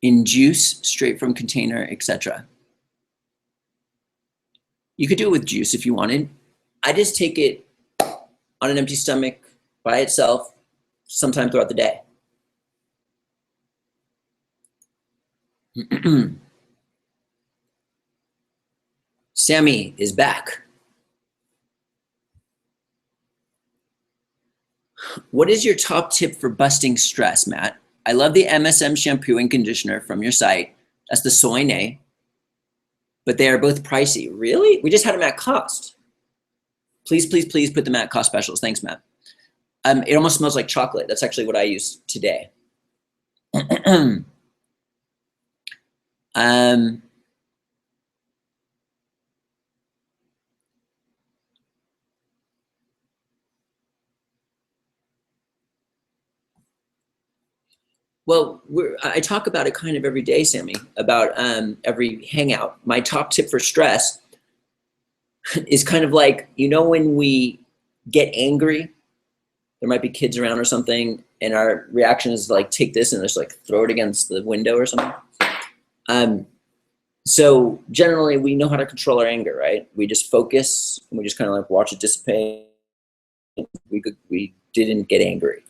In juice, straight from container, etc. You could do it with juice if you wanted. I just take it on an empty stomach by itself sometime throughout the day. Sammy is back. What is your top tip for busting stress, Matt? I love the MSM shampoo and conditioner from your site. That's the Soy Nay. But they are both pricey. Really? We just had them at cost. Please, please, please put them at cost specials. Thanks, Matt. It almost smells like chocolate. That's actually what I use today. Well, I talk about it kind of every day, Sammy, about every hangout. My top tip for stress is kind of like, you know, when we get angry, there might be kids around or something, and our reaction is like, take this and just like throw it against the window or something. So generally we know how to control our anger, right? We just focus and we just kind of like watch it dissipate. We didn't get angry.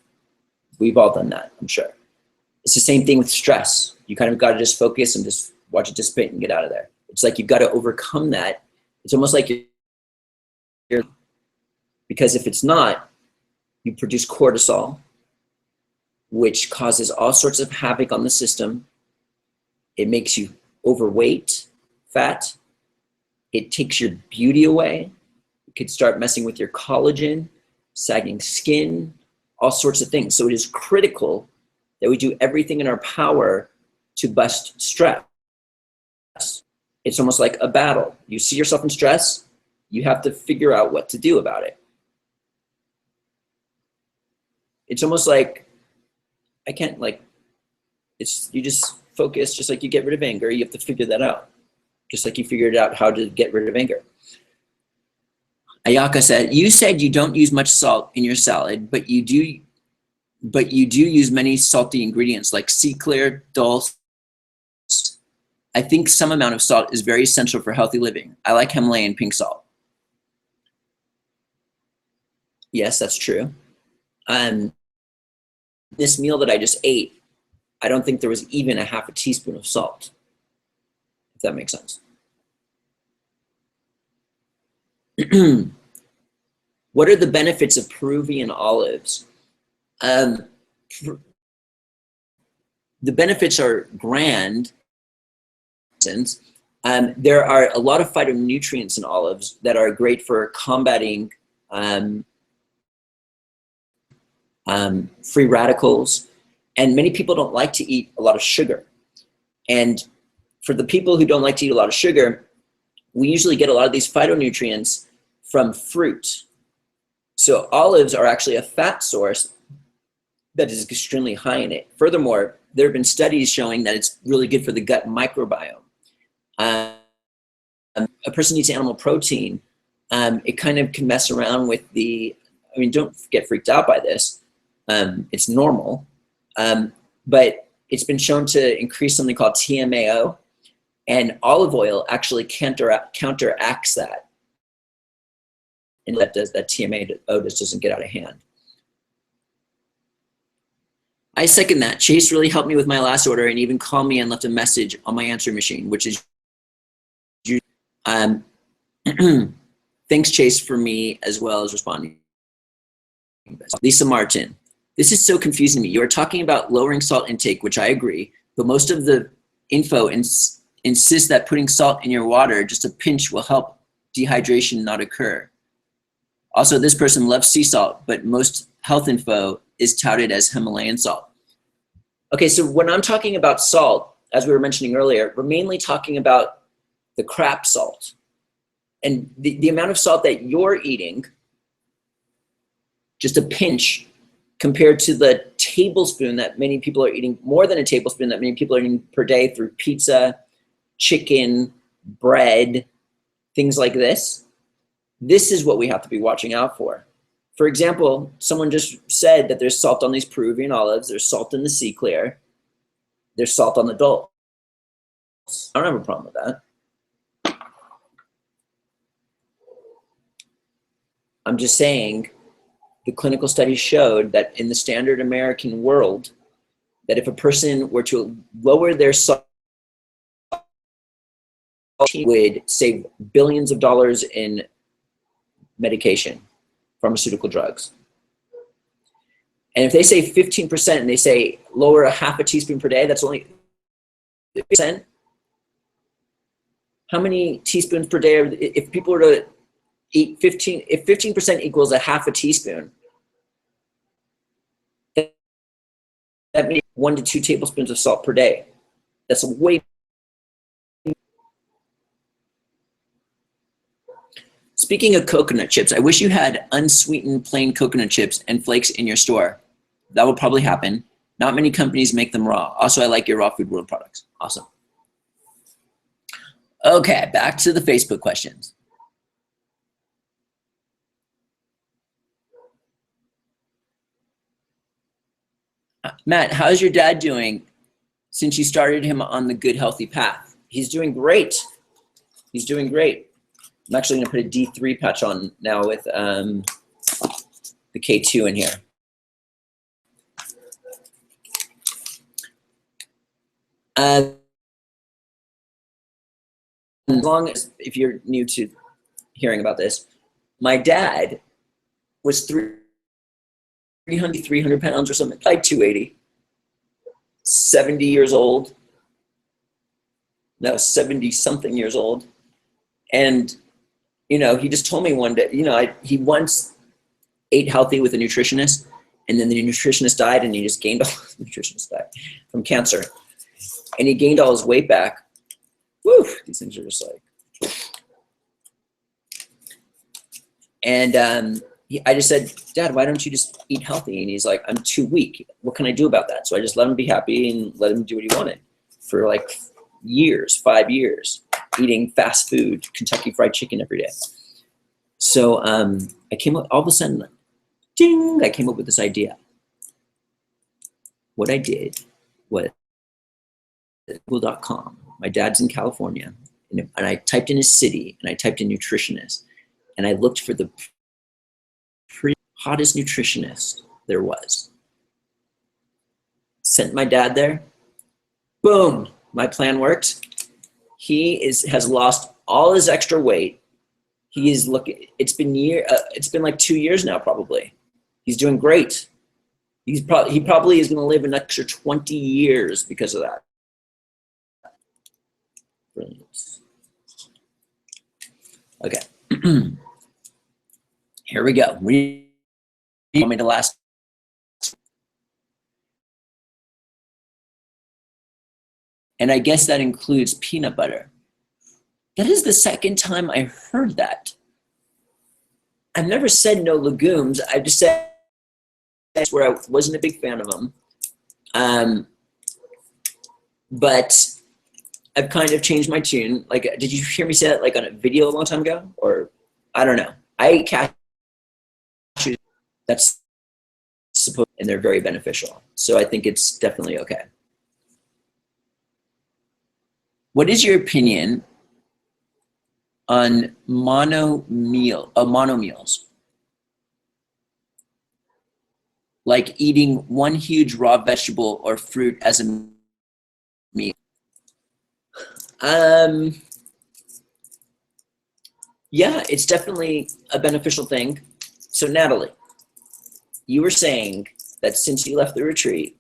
We've all done that, I'm sure. It's the same thing with stress. You kind of got to just focus and just watch it dissipate and get out of there. It's like you've got to overcome that. It's almost like you're because if it's not, you produce cortisol, which causes all sorts of havoc on the system. It makes you overweight, fat. It takes your beauty away. It could start messing with your collagen, sagging skin, all sorts of things. So it is critical that we do everything in our power to bust stress. It's almost like a battle. You see yourself in stress, you have to figure out what to do about it. It's almost like, I can't like, you just focus, just like you get rid of anger, you have to figure that out. Just like you figured out how to get rid of anger. Ayaka said, you said you don't use much salt in your salad, but you do use many salty ingredients like sea clear, dulse. I think some amount of salt is very essential for healthy living. I like Himalayan pink salt. Yes, that's true. This meal that I just ate, I don't think there was even a half a teaspoon of salt, if that makes sense. What are the benefits of Peruvian olives? The benefits are grand. There are a lot of phytonutrients in olives that are great for combating free radicals, and many people don't like to eat a lot of sugar. And for the people who don't like to eat a lot of sugar, we usually get a lot of these phytonutrients from fruit. So olives are actually a fat source that is extremely high in it. Furthermore, there have been studies showing that it's really good for the gut microbiome. A person eats animal protein, it kind of can mess around with don't get freaked out by this. It's normal, but it's been shown to increase something called TMAO, and olive oil actually counteracts that. And that TMAO just doesn't get out of hand. I second that. Chase really helped me with my last order and even called me and left a message on my answering machine, which is thanks, Chase, for me as well as responding. Lisa Martin, this is so confusing to me. You are talking about lowering salt intake, which I agree, but most of the info insists that putting salt in your water, just a pinch, will help dehydration not occur. Also, this person loves sea salt, but most health info is touted as Himalayan salt. Okay, so when I'm talking about salt, as we were mentioning earlier, we're mainly talking about the crap salt. And the amount of salt that you're eating, just a pinch, compared to the tablespoon that many people are eating, more than a tablespoon that many people are eating per day through pizza, chicken, bread, things like this. This is what we have to be watching out for. For example, someone just said that there's salt on these Peruvian olives, there's salt in the sea clear, there's salt on the dulse. I don't have a problem with that. I'm just saying the clinical studies showed that in the standard American world, that if a person were to lower their salt, would save billions of dollars in medication, pharmaceutical drugs. And if they say 15% and they say lower a half a teaspoon per day, that's only 50%. How many teaspoons per day? If people were to eat 15, if 15% equals a half a teaspoon, that means 1 to 2 tablespoons of salt per day. That's way. Speaking of coconut chips, I wish you had unsweetened plain coconut chips and flakes in your store. That will probably happen. Not many companies make them raw. Also, I like your Raw Food World products. Awesome. Okay, back to the Facebook questions. Matt, how's your dad doing since you started him on the good, healthy path? He's doing great. He's doing great. I'm actually gonna put a D3 patch on now with the K2 in here. As long as, if you're new to hearing about this, my dad was 300 pounds or something, like 280, 70 years old. No, 70 something years old. And, you know, he just told me one day, you know, he once ate healthy with a nutritionist, and then the nutritionist died, and he just gained all, the nutritionist died from cancer. And he gained all his weight back. Woo, these things are just like. And I just said, Dad, why don't you just eat healthy? And he's like, I'm too weak. What can I do about that? So I just let him be happy and let him do what he wanted for like years, 5 years, eating fast food, Kentucky Fried Chicken every day. So I came up, all of a sudden, ding, I came up with this idea. What I did was Google.com. My dad's in California, and I typed in his city, and I typed in nutritionist, and I looked for the hottest nutritionist there was. Sent my dad there. Boom, my plan worked. He has lost all his extra weight. He is looking. It's been like 2 years now, probably. He's doing great. He probably is going to live an extra 20 years because of that. Brilliant. Okay. Here we go. We want me to last. And I guess that includes peanut butter. That is the second time I heard that. I've never said no legumes. I just said that's where I wasn't a big fan of them. But I've kind of changed my tune. Like, did you hear me say that like on a video a long time ago? Or I don't know. I eat cashews. That's supposed, and they're very beneficial. So I think it's definitely okay. What is your opinion on mono meals? Like eating one huge raw vegetable or fruit as a meal. Yeah, it's definitely a beneficial thing. So Natalie, you were saying that since you left the retreat,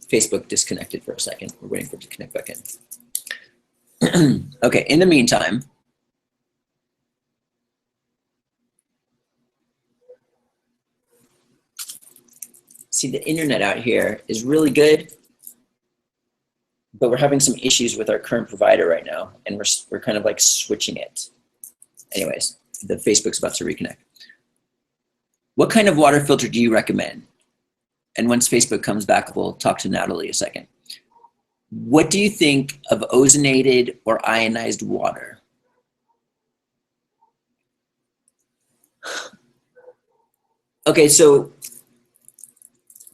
Facebook disconnected for a second. We're waiting for it to connect back in. Okay, in the meantime, see, the internet out here is really good, but we're having some issues with our current provider right now, and we're kind of like switching it. Anyways, the Facebook's about to reconnect. What kind of water filter do you recommend? And once Facebook comes back, we'll talk to Natalie a second. What do you think of ozonated or ionized water? Okay, so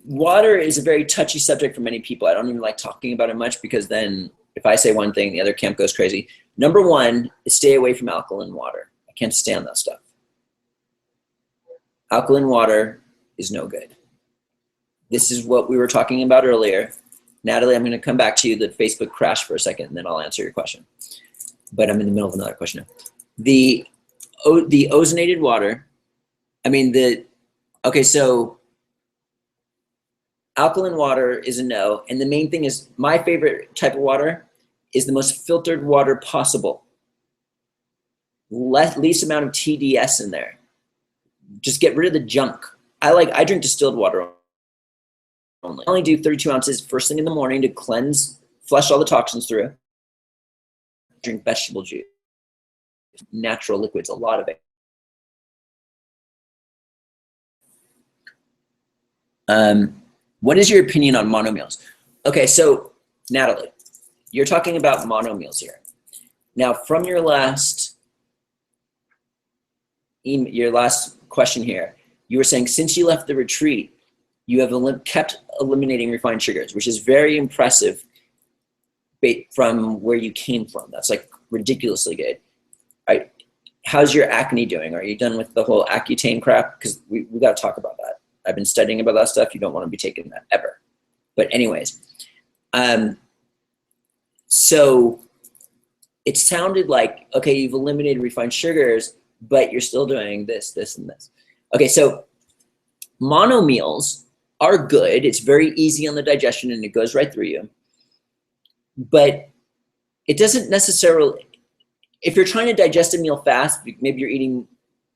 water is a very touchy subject for many people. I don't even like talking about it much because then if I say one thing, the other camp goes crazy. Number one is stay away from alkaline water. I can't stand that stuff. Alkaline water is no good. This is what we were talking about earlier. Natalie, I'm going to come back to you. The Facebook crashed for a second, and then I'll answer your question. But I'm in the middle of another question now. The ozonated water, okay, so alkaline water is a no. And the main thing is my favorite type of water is the most filtered water possible. Least amount of TDS in there. Just get rid of the junk. I drink distilled water only. I only do 32 ounces first thing in the morning to flush all the toxins through. Drink vegetable juice, natural liquids, a lot of it. What is your opinion on mono meals? Okay, so Natalie, you're talking about mono meals here. Now, from your last question here, you were saying since you left the retreat, you have kept eliminating refined sugars, which is very impressive from where you came from. That's like ridiculously good. Right? How's your acne doing? Are you done with the whole Accutane crap? Because we got to talk about that. I've been studying about that stuff. You don't want to be taking that ever. But anyways, so it sounded like, okay, you've eliminated refined sugars, but you're still doing this, this, and this. Okay, so mono meals are good. It's very easy on the digestion and it goes right through you. But it doesn't necessarily, if you're trying to digest a meal fast, maybe you're eating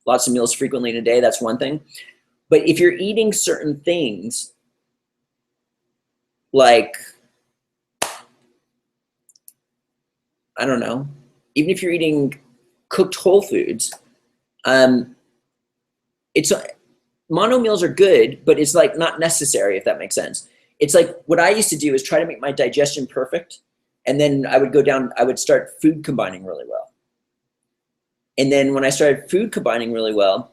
lots of meals frequently in a day, that's one thing. But if you're eating certain things, like, I don't know, even if you're eating cooked whole foods, mono meals are good, but it's like not necessary, if that makes sense. It's like what I used to do is try to make my digestion perfect. And then I would start food combining really well. And then when I started food combining really well,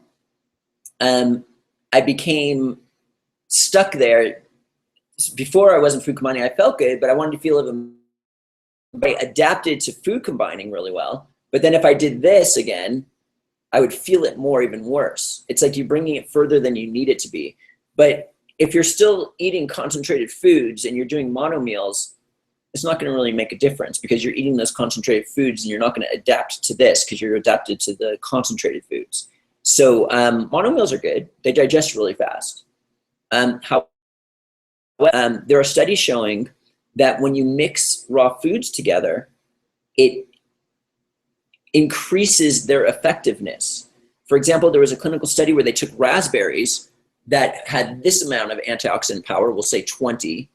I became stuck there. Before I wasn't food combining, I felt good, but I wanted to feel even. I adapted to food combining really well. But then if I did this again, I would feel it more, even worse. It's like you're bringing it further than you need it to be. But if you're still eating concentrated foods and you're doing mono meals, it's not going to really make a difference because you're eating those concentrated foods and you're not going to adapt to this because you're adapted to the concentrated foods. So mono meals are good. They digest really fast. There are studies showing that when you mix raw foods together, it increases their effectiveness. For example, there was a clinical study where they took raspberries that had this amount of antioxidant power, we'll say 20,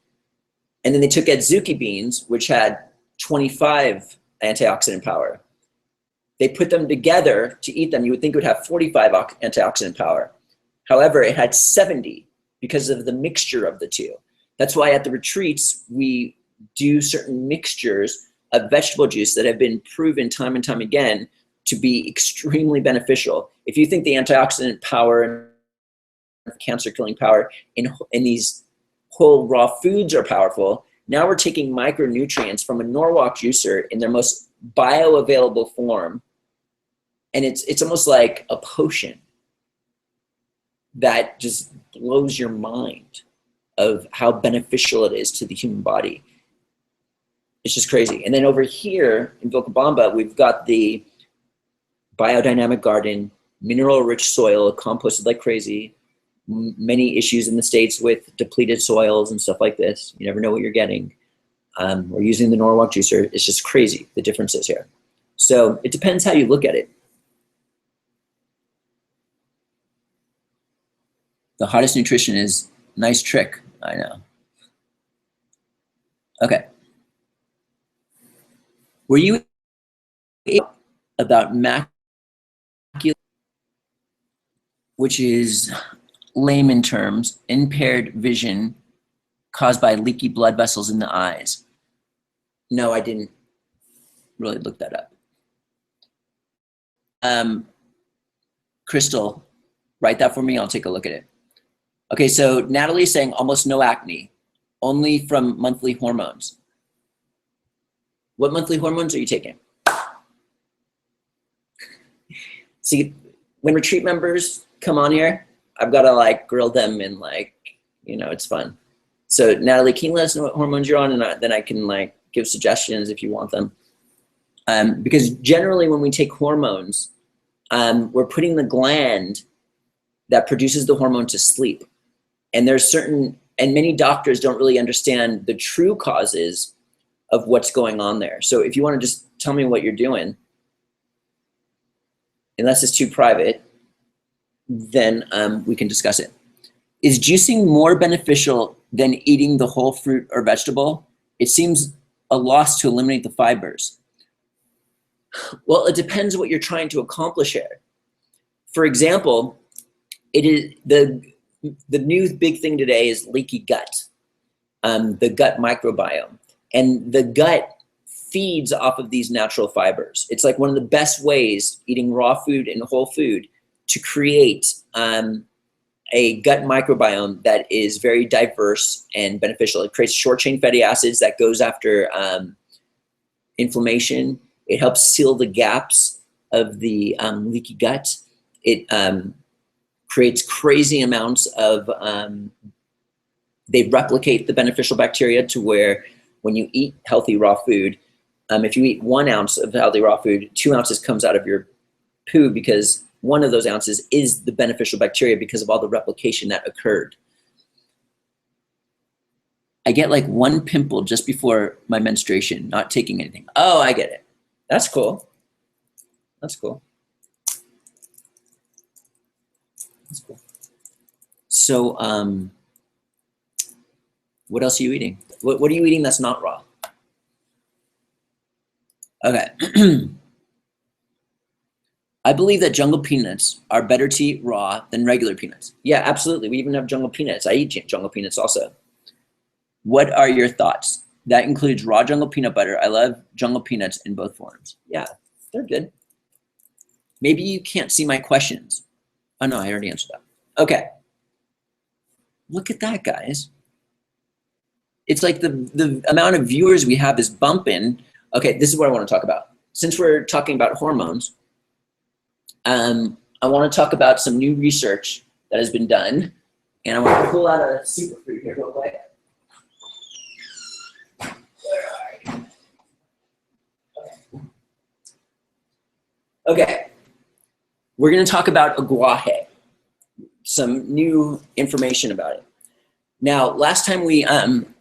and then they took adzuki beans, which had 25 antioxidant power. They put them together to eat them. You would think it would have 45 antioxidant power. However, it had 70 because of the mixture of the two. That's why at the retreats, we do certain mixtures of vegetable juice that have been proven time and time again to be extremely beneficial. If you think the antioxidant power and cancer killing power in these whole raw foods are powerful, now we're taking micronutrients from a Norwalk juicer in their most bioavailable form. And it's almost like a potion that just blows your mind of how beneficial it is to the human body. It's just crazy. And then over here in Vilcabamba, we've got the biodynamic garden, mineral-rich soil, composted like crazy, many issues in the States with depleted soils and stuff like this. You never know what you're getting. We're using the Norwalk juicer. It's just crazy, the differences here. So it depends how you look at it. The hottest nutrition is nice trick. I know. Okay. Were you about macular, which is layman terms, impaired vision caused by leaky blood vessels in the eyes? No, I didn't really look that up. Crystal, write that for me. I'll take a look at it. Okay, so Natalie's saying almost no acne, only from monthly hormones. What monthly hormones are you taking? See, when retreat members come on here, I've got to like grill them and like, you know, it's fun. So Natalie, can you let us know what hormones you're on, and then I can like give suggestions if you want them. Because generally when we take hormones, we're putting the gland that produces the hormone to sleep. And there's certain, and many doctors don't really understand the true causes of what's going on there. So if you want to just tell me what you're doing, unless it's too private, then we can discuss it. Is juicing more beneficial than eating the whole fruit or vegetable? It seems a loss to eliminate the fibers. Well, it depends what you're trying to accomplish here. For example, it is the new big thing today is leaky gut, the gut microbiome. And the gut feeds off of these natural fibers. It's like one of the best ways, eating raw food and whole food, to create a gut microbiome that is very diverse and beneficial. It creates short chain fatty acids that goes after inflammation. It helps seal the gaps of the leaky gut. It creates crazy amounts of, they replicate the beneficial bacteria to where when you eat healthy raw food, if you eat 1 ounce of healthy raw food, 2 ounces comes out of your poo, because one of those ounces is the beneficial bacteria because of all the replication that occurred. I get like 1 pimple just before my menstruation, not taking anything. Oh, I get it. That's cool. That's cool. That's cool. So, what else are you eating? What are you eating that's not raw? Okay. I believe that jungle peanuts are better to eat raw than regular peanuts. Yeah, absolutely. We even have jungle peanuts. I eat jungle peanuts also. What are your thoughts? That includes raw jungle peanut butter. I love jungle peanuts in both forms. Yeah, they're good. Maybe you can't see my questions. Oh no, I already answered that. Okay. Look at that, guys. It's like the amount of viewers we have is bumping. Okay, this is what I want to talk about. Since we're talking about hormones, I want to talk about some new research that has been done. And I want to pull out a superfruit here real quick. Okay, we're going to talk about aguaje, some new information about it. Now, last time we,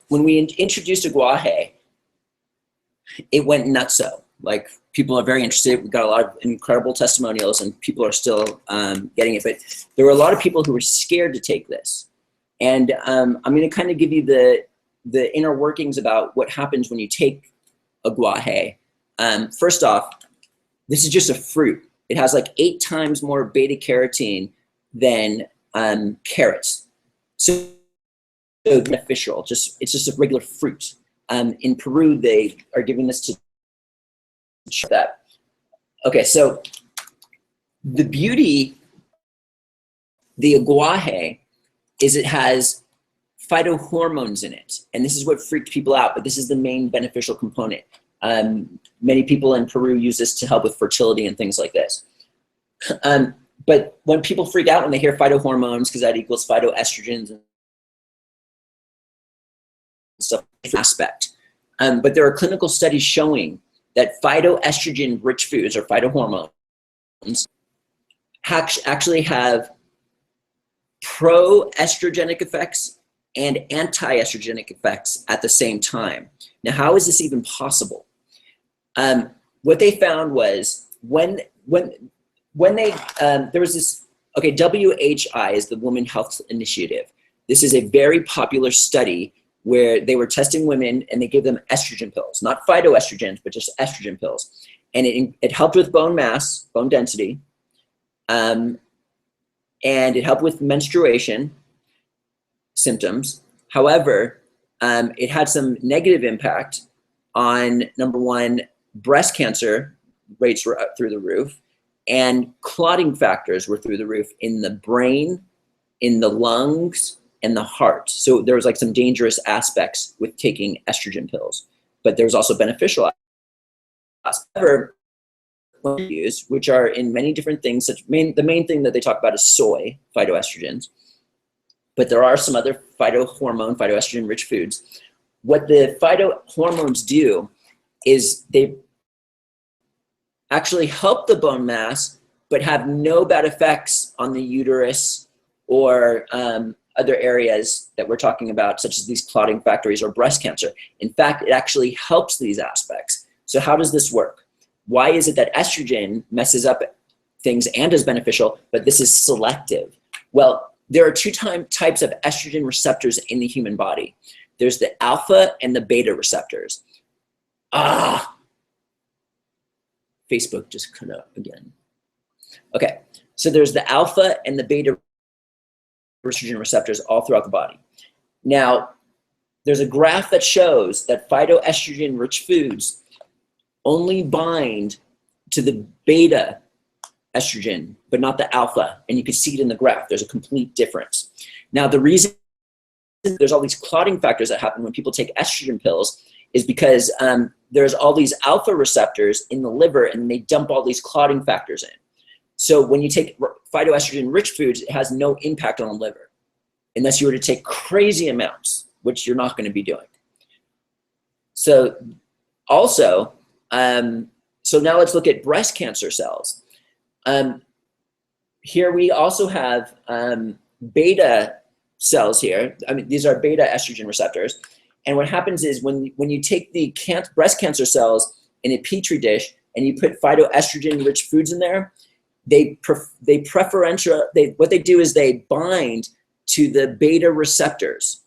when we introduced aguaje, it went nutso. Like, people are very interested. We've got a lot of incredible testimonials, and people are still getting it. But there were a lot of people who were scared to take this. And I'm going to kind of give you the inner workings about what happens when you take aguaje. First off, this is just a fruit. It has like 8 times more beta carotene than carrots. So beneficial. It's just a regular fruit. In Peru, they are giving this to show that. Okay, so the beauty, the aguaje, is it has phytohormones in it. And this is what freaked people out, but this is the main beneficial component. Many people in Peru use this to help with fertility and things like this. But when people freak out when they hear phytohormones, because that equals phytoestrogens and stuff, aspect. But there are clinical studies showing that phytoestrogen-rich foods, or phytohormones, actually have pro-estrogenic effects and anti-estrogenic effects at the same time. Now, how is this even possible? What they found was when they, there was this, okay, WHI is the Women Health Initiative. This is a very popular study where they were testing women and they gave them estrogen pills, not phytoestrogens, but just estrogen pills. And it helped with bone mass, bone density, and it helped with menstruation symptoms. However, it had some negative impact on, number one, breast cancer rates were up through the roof, and clotting factors were through the roof in the brain, in the lungs, and the heart. So there was like some dangerous aspects with taking estrogen pills, but there's also beneficial aspects. However, which are in many different things, the main thing that they talk about is soy, phytoestrogens, but there are some other phytoestrogen rich foods. What the phytohormones do is they actually help the bone mass, but have no bad effects on the uterus or other areas that we're talking about, such as these clotting factors or breast cancer. In fact, it actually helps these aspects. So how does this work? Why is it that estrogen messes up things and is beneficial, but this is selective? Well, there are two types of estrogen receptors in the human body. There's the alpha and the beta receptors. Facebook just cut out again. Okay, so there's the alpha and the beta estrogen receptors all throughout the body. Now, there's a graph that shows that phytoestrogen rich foods only bind to the beta estrogen, but not the alpha. And you can see it in the graph. There's a complete difference. Now, the reason there's all these clotting factors that happen when people take estrogen pills is because there's all these alpha receptors in the liver and they dump all these clotting factors in. So when you take phytoestrogen rich foods, it has no impact on the liver unless you were to take crazy amounts, which you're not going to be doing. So also, so now let's look at breast cancer cells. Here we also have beta cells here. I mean, these are beta estrogen receptors. And what happens is when you take the breast cancer cells in a petri dish and you put phytoestrogen rich foods in there, what they do is they bind to the beta receptors.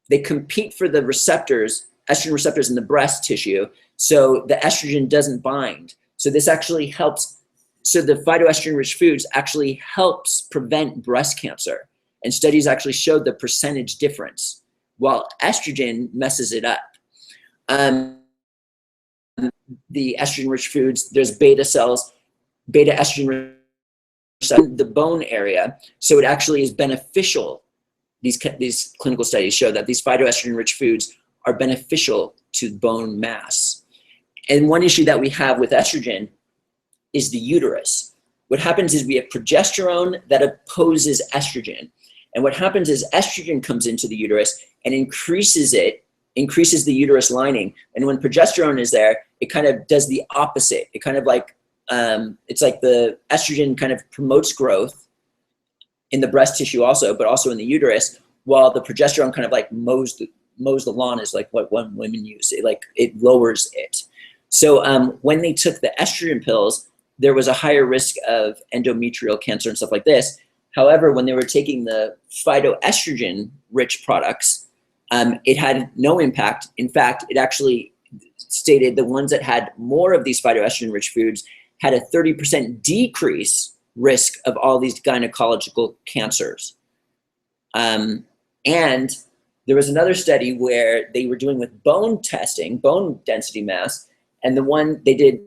They compete for the receptors, estrogen receptors in the breast tissue, so the estrogen doesn't bind. So this actually helps. So the phytoestrogen rich foods actually helps prevent breast cancer. And studies actually showed the percentage difference, while estrogen messes it up. The estrogen rich foods, there's beta cells, beta estrogen in the bone area, so it actually is beneficial. These clinical studies show that these phytoestrogen rich foods are beneficial to bone mass. And one issue that we have with estrogen is the uterus. What happens is we have progesterone that opposes estrogen. And what happens is estrogen comes into the uterus and increases the uterus lining. And when progesterone is there, it kind of does the opposite. It kind of like, it's like the estrogen kind of promotes growth in the breast tissue also, but also in the uterus, while the progesterone kind of like mows the lawn, is like what women use. It lowers it. So when they took the estrogen pills, there was a higher risk of endometrial cancer and stuff like this. However, when they were taking the phytoestrogen rich products, it had no impact. In fact, it actually stated the ones that had more of these phytoestrogen rich foods had a 30% decrease risk of all these gynecological cancers. And there was another study where they were doing with bone testing, bone density mass, and the one they did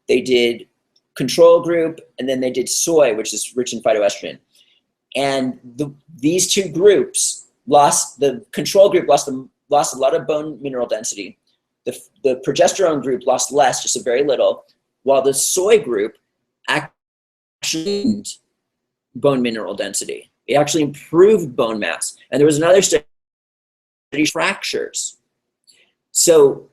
they did control group, and then they did soy, which is rich in phytoestrogen. And these two groups the control group lost a lot of bone mineral density. The progesterone group lost less, just a very little, while the soy group actually gained bone mineral density. It actually improved bone mass. And there was another study, fractures. So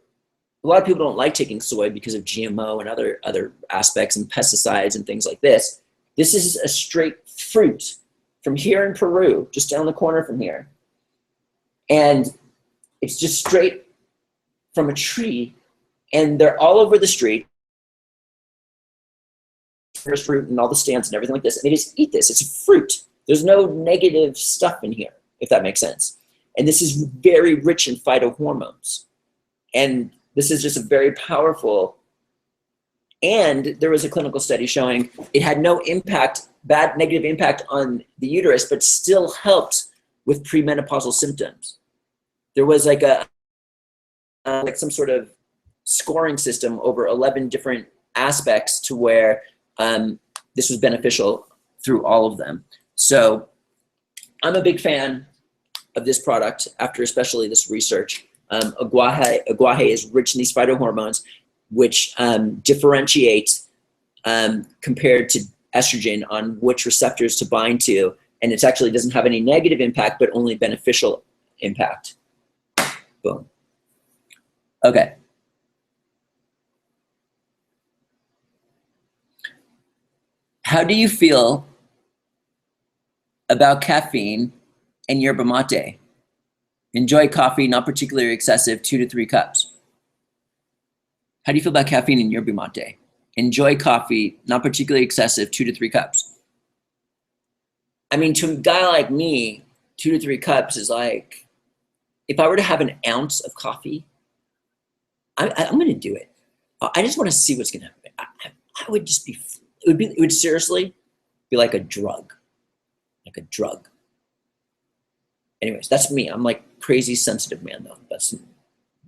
a lot of people don't like taking soy because of GMO and other aspects and pesticides and things like this. This is a straight fruit from here in Peru, just down the corner from here. And it's just straight from a tree, and they're all over the street. There's fruit and all the stands and everything like this, and they just eat this. It's a fruit. There's no negative stuff in here, if that makes sense. And this is very rich in phytohormones. And this is just a very powerful, and there was a clinical study showing it had no impact, bad negative impact on the uterus, but still helped with premenopausal symptoms. There was like like some sort of scoring system over 11 different aspects to where this was beneficial through all of them. So I'm a big fan of this product after especially this research. Aguaje is rich in these phytohormones, which differentiate compared to estrogen on which receptors to bind to, and it actually doesn't have any negative impact, but only beneficial impact. Boom. Okay. How do you feel about caffeine and yerba mate? Enjoy coffee, not particularly excessive, 2 to 3 cups. How do you feel about caffeine and yerba mate? Enjoy coffee, not particularly excessive, 2 to 3 cups. I mean, to a guy like me, 2 to 3 cups is like, if I were to have an ounce of coffee, I'm going to do it. I just want to see what's going to happen. I would just be, it would seriously be like a drug, Anyways, that's me. I'm like crazy sensitive man though. That's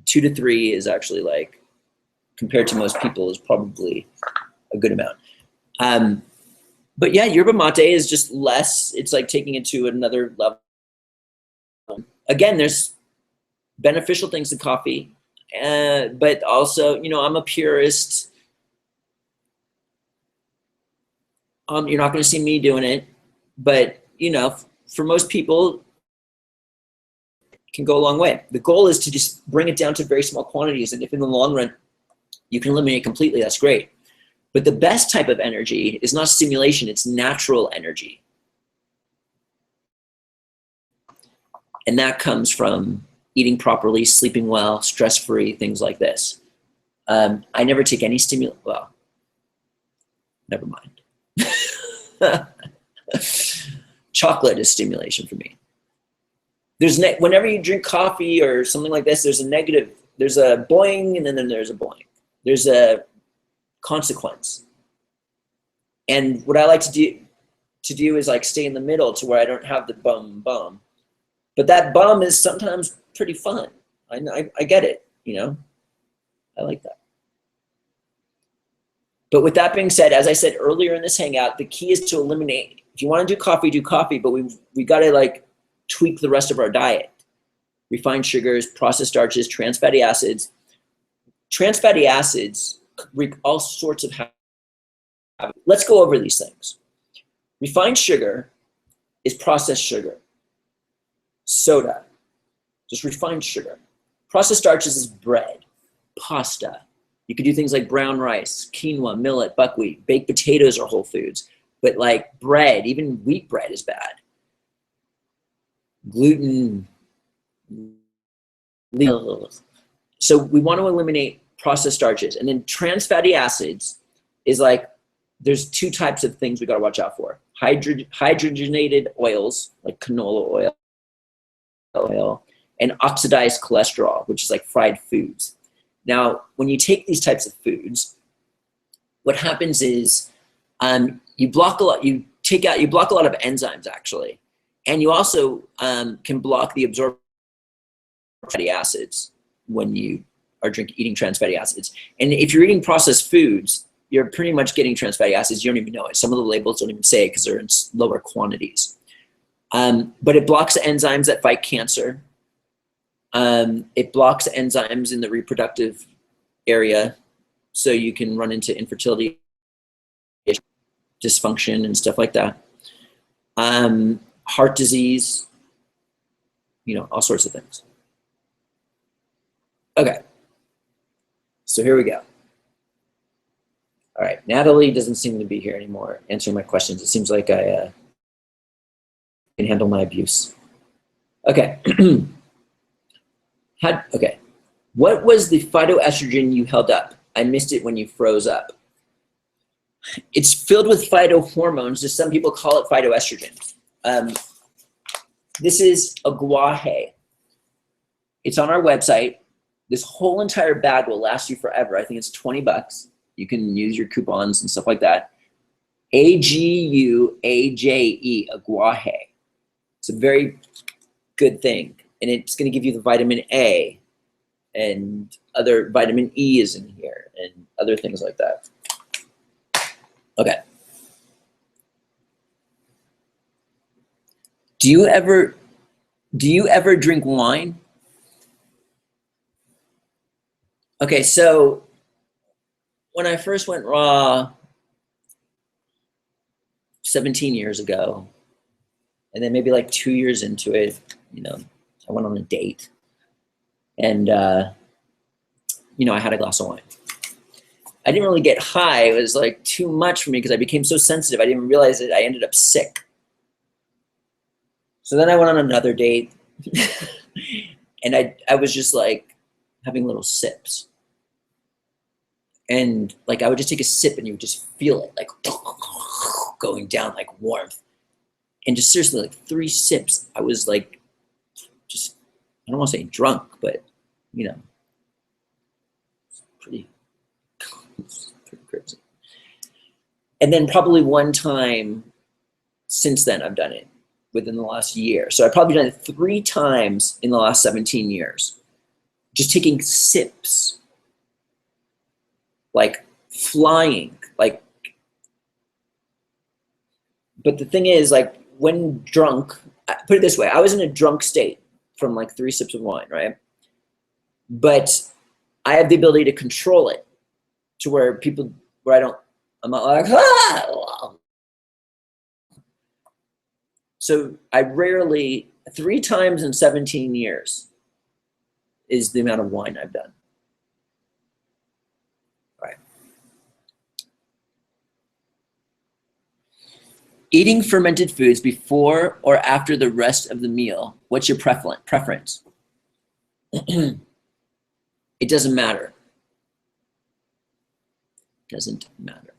2 to 3 is actually like, compared to most people, is probably a good amount. But yeah, yerba mate is just less. It's like taking it to another level. Again, there's beneficial things in coffee, but also, you know, I'm a purist. You're not going to see me doing it, but you know, for most people, it can go a long way. The goal is to just bring it down to very small quantities, and if in the long run you can eliminate it completely, that's great. But the best type of energy is not stimulation, it's natural energy. And that comes from eating properly, sleeping well, stress-free, things like this. I never take any stimulant. Well, never mind. Chocolate is stimulation for me. There's whenever you drink coffee or something like this, there's a negative, there's a boing, and then there's a boing. There's a consequence. And what I like to do is like stay in the middle to where I don't have the bum. But that bum is sometimes pretty fun. I get it, you know? I like that. But with that being said, as I said earlier in this hangout, the key is to eliminate, if you want to do coffee, but we got to like tweak the rest of our diet. Refined sugars, processed starches, trans fatty acids. Trans fatty acids wreak all sorts of havoc. Let's go over these things. Refined sugar is processed sugar. Soda, just refined sugar. Processed starches is bread, pasta. You could do things like brown rice, quinoa, millet, buckwheat. Baked potatoes are whole foods. But like bread, even wheat bread is bad. Gluten. So we want to eliminate processed starches. And then trans fatty acids is like, there's 2 types of things we got to watch out for. Hydrogenated oils, like canola oil, and oxidized cholesterol, which is like fried foods. Now, when you take these types of foods, what happens is you block a lot of enzymes actually, and you also can block the absorption of fatty acids when you are eating trans fatty acids. And if you're eating processed foods, you're pretty much getting trans fatty acids. You don't even know it. Some of the labels don't even say it because they're in lower quantities. But it blocks enzymes that fight cancer. It blocks enzymes in the reproductive area, so you can run into infertility, dysfunction, and stuff like that. Heart disease, you know, all sorts of things. Okay, so here we go. All right, Natalie doesn't seem to be here anymore answering my questions. It seems like I can handle my abuse. Okay. Okay. What was the phytoestrogen you held up? I missed it when you froze up. It's filled with phytohormones. Just some people call it phytoestrogen. This is aguaje. It's on our website. This whole entire bag will last you forever. I think it's 20 bucks. You can use your coupons and stuff like that. Aguaje, aguaje. It's a very good thing. And it's going to give you the vitamin A, and other vitamin E is in here, and other things like that. Okay. Do you ever drink wine? Okay, so when I first went raw 17 years ago, and then maybe like 2 years into it, you know, I went on a date, and you know, I had a glass of wine. I didn't really get high. It was like too much for me because I became so sensitive. I didn't realize it. I ended up sick. So then I went on another date, and I was just like having little sips. And like I would just take a sip and you would just feel it like going down like warmth. And just seriously, like 3 sips, I was like, just, I don't want to say drunk, but you know, it's pretty crazy. And then probably one time since then I've done it within the last year. So I've probably done it 3 times in the last 17 years. Just taking sips, like flying, like, but the thing is, like, when drunk, put it this way, I was in a drunk state from like 3 sips of wine, right? But I have the ability to control it to where I'm not like, ah! So I rarely, 3 times in 17 years is the amount of wine I've done. All right. Eating fermented foods before or after the rest of the meal, what's your preference? It doesn't matter. Doesn't matter.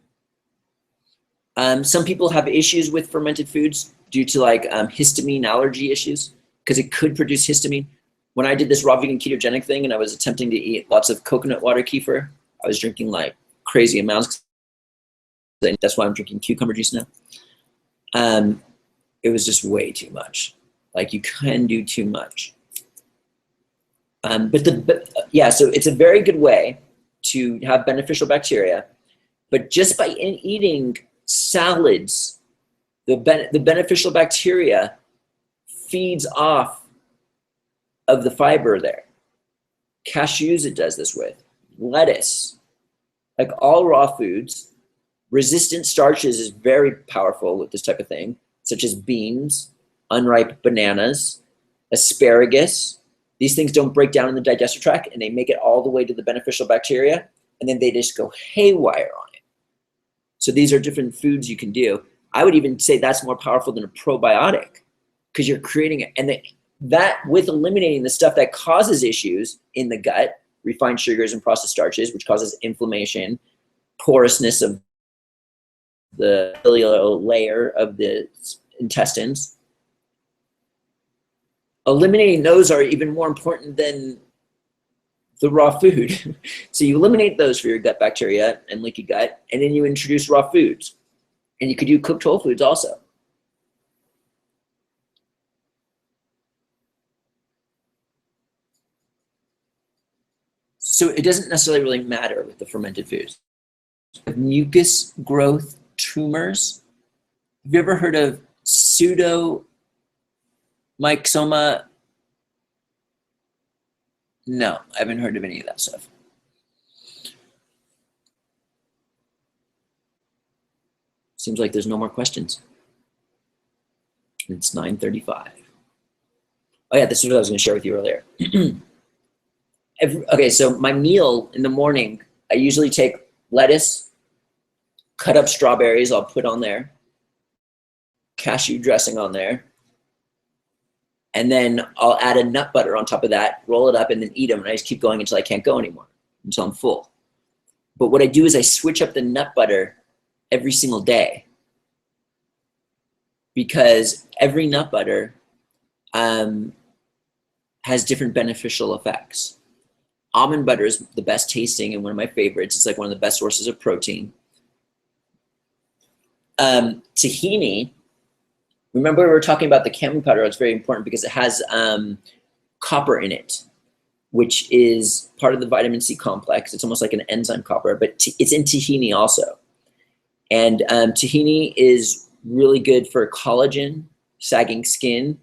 Some people have issues with fermented foods due to like histamine allergy issues because it could produce histamine. When I did this raw vegan ketogenic thing and I was attempting to eat lots of coconut water kefir, I was drinking like crazy amounts. That's why I'm drinking cucumber juice now. It was just way too much. Like you can do too much. Yeah, so it's a very good way to have beneficial bacteria, but just by eating salads, the beneficial bacteria feeds off of the fiber there. Cashews it does this with, lettuce, like all raw foods. Resistant starches is very powerful with this type of thing, such as beans, unripe bananas, asparagus. These things don't break down in the digestive tract and they make it all the way to the beneficial bacteria, and then they just go haywire on it. So these are different foods you can do. I would even say that's more powerful than a probiotic because you're creating it. And that with eliminating the stuff that causes issues in the gut, refined sugars and processed starches, which causes inflammation, porousness of the biliary layer of the intestines. Eliminating those are even more important than the raw food. So you eliminate those for your gut bacteria and leaky gut, and then you introduce raw foods. And you could do cooked whole foods also. So it doesn't necessarily really matter with the fermented foods. Mucus growth tumors. Have you ever heard of pseudomyxoma? No, I haven't heard of any of that stuff. Seems like there's no more questions. It's 9:35. Oh yeah, this is what I was going to share with you earlier. Okay, so my meal in the morning, I usually take lettuce, cut up strawberries I'll put on there, cashew dressing on there, and then I'll add a nut butter on top of that, roll it up, and then eat them. And I just keep going until I can't go anymore, until I'm full. But what I do is I switch up the nut butter every single day, because every nut butter has different beneficial effects. Almond butter is the best tasting and one of my favorites. It's like one of the best sources of protein. Tahini, remember we were talking about the camu powder. It's very important because it has copper in it, which is part of the vitamin C complex. It's almost like an enzyme copper, but it's in tahini also. And tahini is really good for collagen, sagging skin,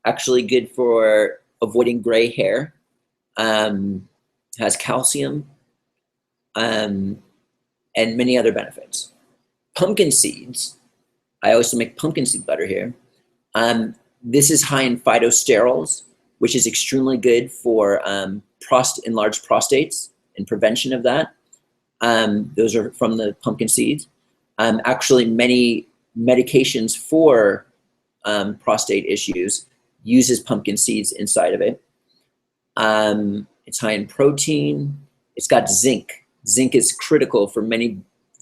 actually good for avoiding gray hair, has calcium, and many other benefits. Pumpkin seeds, I also make pumpkin seed butter here. This is high in phytosterols, which is extremely good for enlarged prostates and prevention of that. Those are from the pumpkin seeds. Actually, many medications for prostate issues uses pumpkin seeds inside of it. It's high in protein. It's got zinc. Zinc is critical for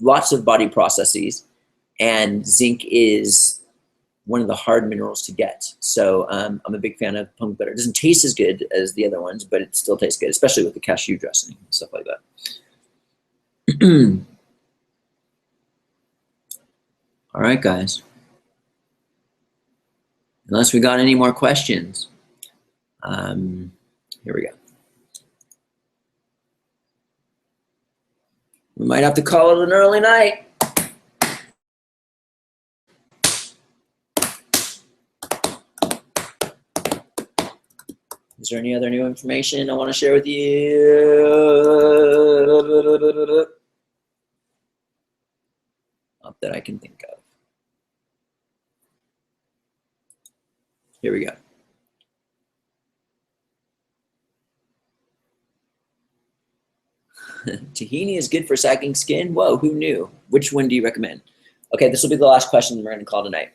lots of body processes, and zinc is one of the hard minerals to get. So I'm a big fan of pumpkin butter. It doesn't taste as good as the other ones, but it still tastes good, especially with the cashew dressing and stuff like that. All right, guys. Unless we got any more questions, here we go. We might have to call it an early night. Is there any other new information I want to share with you? Not that I can think of. Here we go. Tahini is good for sagging skin. Whoa, who knew? Which one do you recommend? Okay, this will be the last question we're going to call tonight.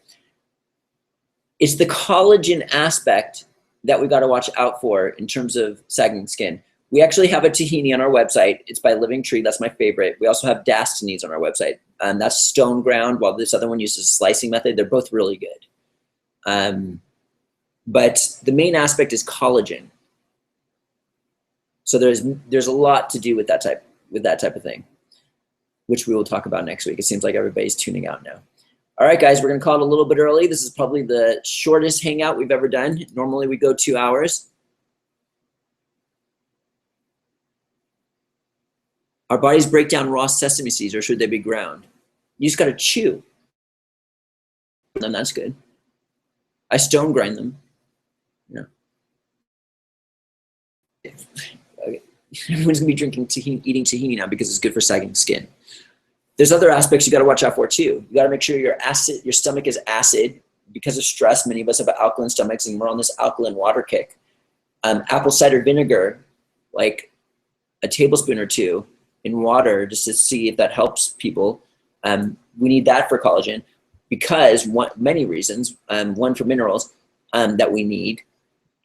It's the collagen aspect that we got to watch out for in terms of sagging skin. We actually have a tahini on our website. It's by Living Tree. That's my favorite. We also have Dastinies on our website. That's stone ground, while this other one uses a slicing method. They're both really good. But the main aspect is collagen. So there's a lot to do with that type of thing, which we will talk about next week. It seems like everybody's tuning out now. All right, guys, we're gonna call it a little bit early. This is probably the shortest hangout we've ever done. Normally we go 2 hours. Our bodies break down raw sesame seeds, or should they be ground? You just gotta chew them. That's good. I stone grind them. Yeah. Okay. Everyone's gonna be drinking tahini, eating tahini now because it's good for sagging skin. There's other aspects you got to watch out for too. You got to make sure your stomach is acid because of stress. Many of us have alkaline stomachs, and we're on this alkaline water kick. Apple cider vinegar, like a tablespoon or two in water, just to see if that helps people. We need that for collagen because many reasons. One, for minerals that we need,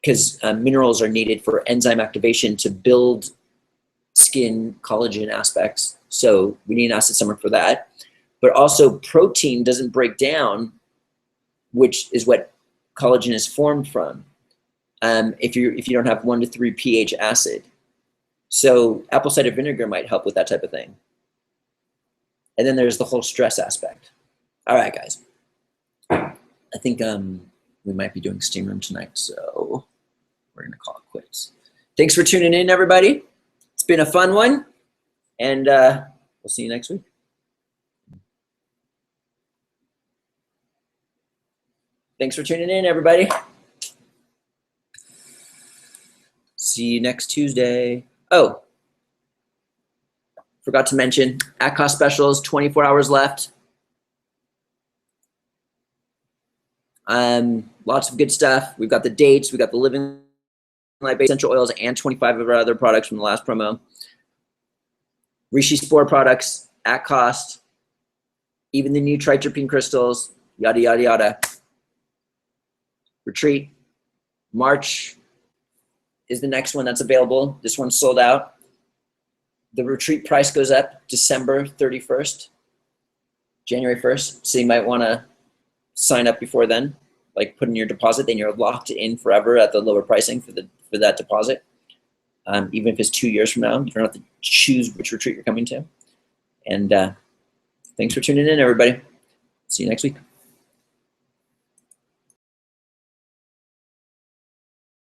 because minerals are needed for enzyme activation to build skin collagen aspects. So we need an acid stomach for that. But also protein doesn't break down, which is what collagen is formed from, if you don't have 1 to 3 pH acid. So apple cider vinegar might help with that type of thing. And then there's the whole stress aspect. All right, guys. I think we might be doing steam room tonight, so we're gonna call it quits. Thanks for tuning in, everybody. It's been a fun one, and we'll see you next week. Thanks for tuning in, everybody. See you next Tuesday. Oh, forgot to mention, at cost specials, 24 hours left. Lots of good stuff. We've got the dates. We got the Living Light Based Essential Oils and 25 of our other products from the last promo. Rishi Spore products at cost. even the new tritropine crystals, yada, yada, yada. Retreat, March is the next one that's available. This one's sold out. The retreat price goes up December 31st, January 1st. So you might want to sign up before then, like put in your deposit, then you're locked in forever at the lower pricing for that deposit. Even if it's 2 years from now, you don't have to choose which retreat you're coming to. And thanks for tuning in, everybody. See you next week.